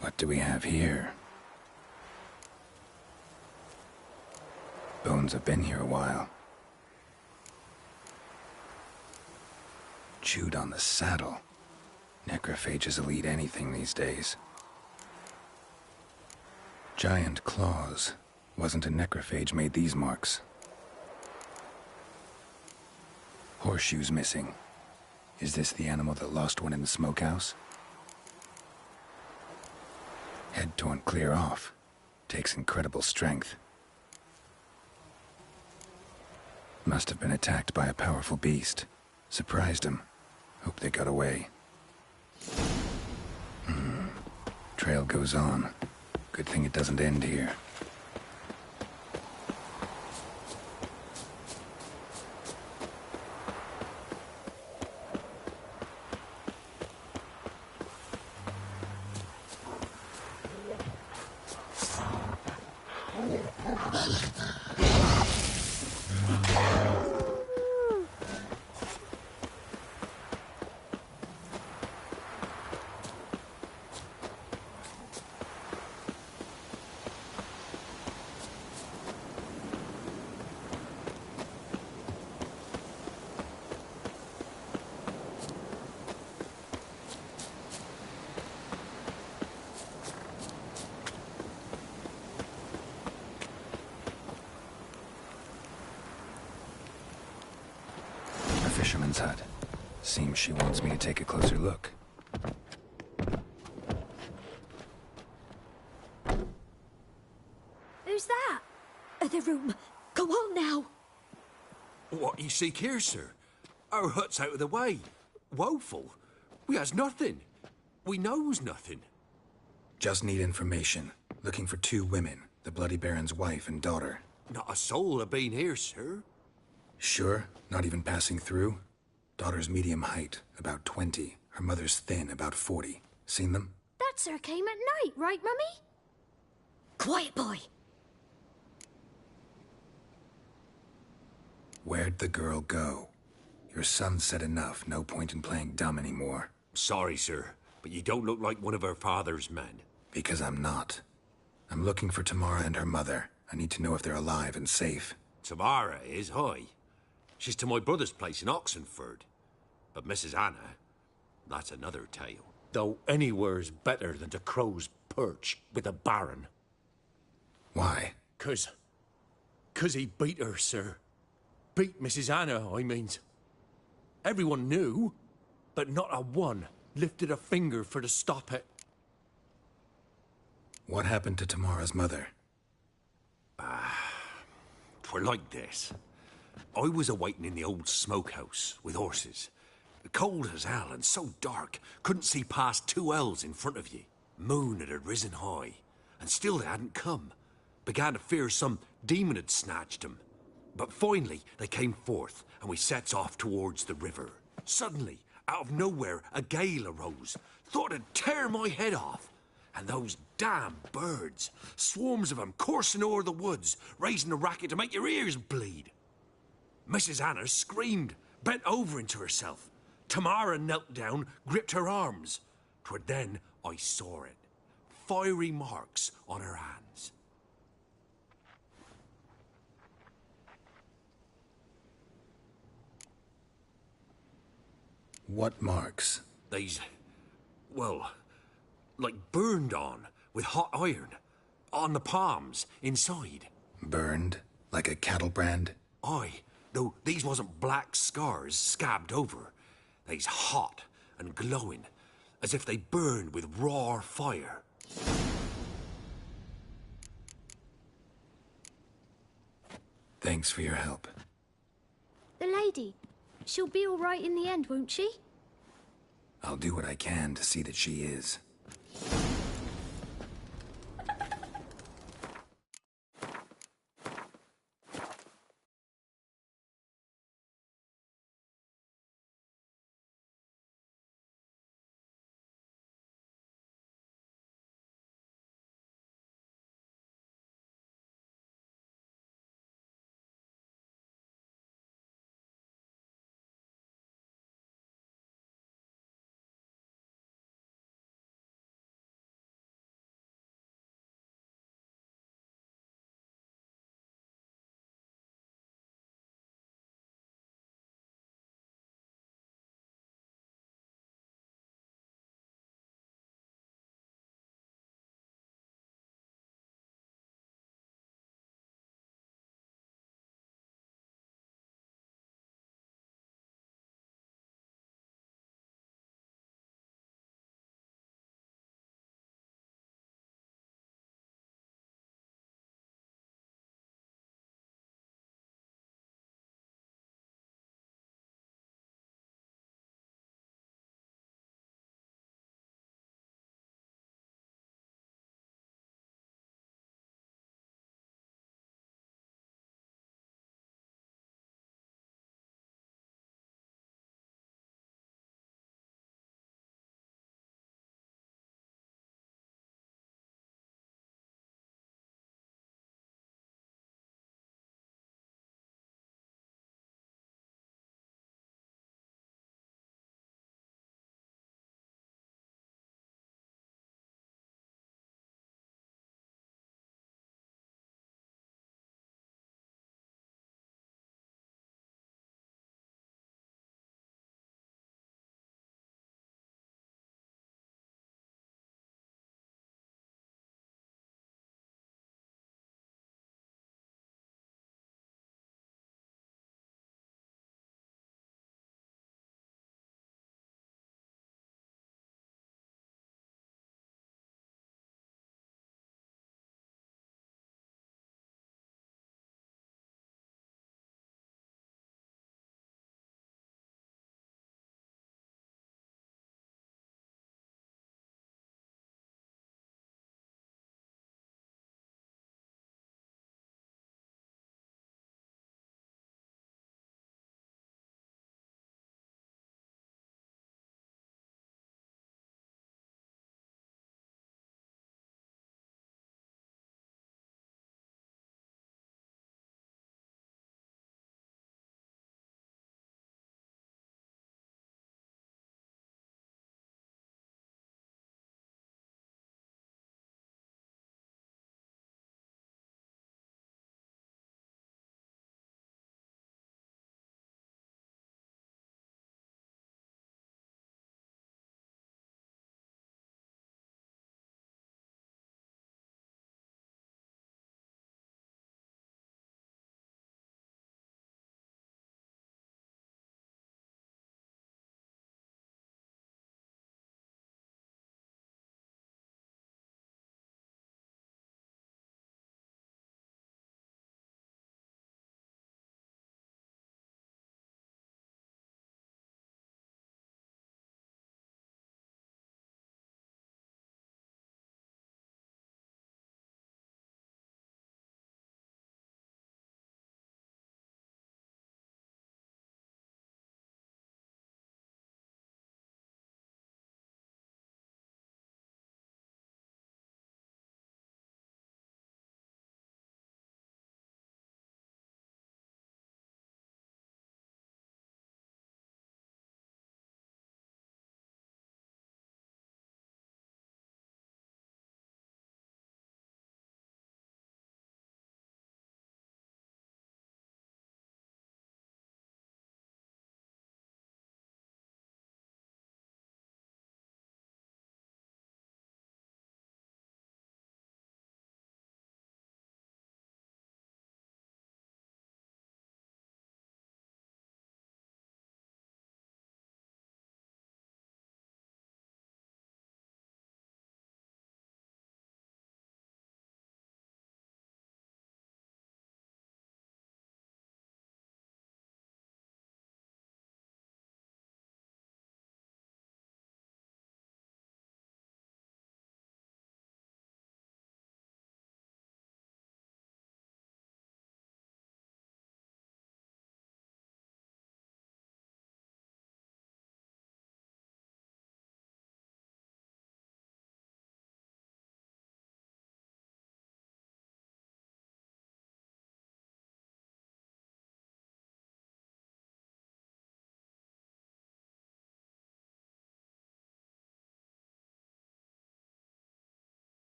What do we have here? Bones have been here a while. Chewed on the saddle. Necrophages will eat anything these days. Giant claws. Wasn't a necrophage made these marks. Horseshoes missing. Is this the animal that lost one in the smokehouse? Head torn clear off. Takes incredible strength. Must have been attacked by a powerful beast. Surprised him. Hope they got away. Trail goes on. Good thing it doesn't end here. Fisherman's hut. Seems she wants me to take a closer look. Who's that? The room. Go on now. What you seek here, sir? Our hut's out of the way. Woeful. We has nothing. We knows nothing. Just need information. Looking for 2 women. The Bloody Baron's wife and daughter. Not a soul have been here, sir. Sure? Not even passing through? Daughter's medium height, about 20. Her mother's thin, about 40. Seen them? That sir came at night, right, Mummy? Quiet, boy. Where'd the girl go? Your son said enough. No point in playing dumb anymore. Sorry, sir, but you don't look like one of her father's men. Because I'm not. I'm looking for Tamara and her mother. I need to know if they're alive and safe. Tamara is, hi. She's to my brother's place in Oxenford. But Mrs. Anna, that's another tale. Though anywhere's better than to Crow's Perch with a baron. Why? 'Cause he beat her, sir. Beat Mrs. Anna, I means. Everyone knew, but not a one lifted a finger for to stop it. What happened to Tamara's mother? 'Twere like this. I was awaiting in the old smokehouse with horses. Cold as hell and so dark, couldn't see past 2 ells in front of ye. Moon had risen high, and still they hadn't come. Began to fear some demon had snatched 'em. But finally they came forth, and we sets off towards the river. Suddenly, out of nowhere, a gale arose. Thought it'd tear my head off. And those damn birds, swarms of 'em coursing o'er the woods, raising a racket to make your ears bleed. Mrs. Anna screamed, bent over into herself. Tamara knelt down, gripped her arms. 'Twere then I saw it. Fiery marks on her hands. What marks? They's, well, like burned on with hot iron. On the palms, inside. Burned? Like a cattle brand? Aye, though these wasn't black scars scabbed over. They's hot and glowing, as if they burned with raw fire. Thanks for your help. The lady. She'll be all right in the end, won't she? I'll do what I can to see that she is.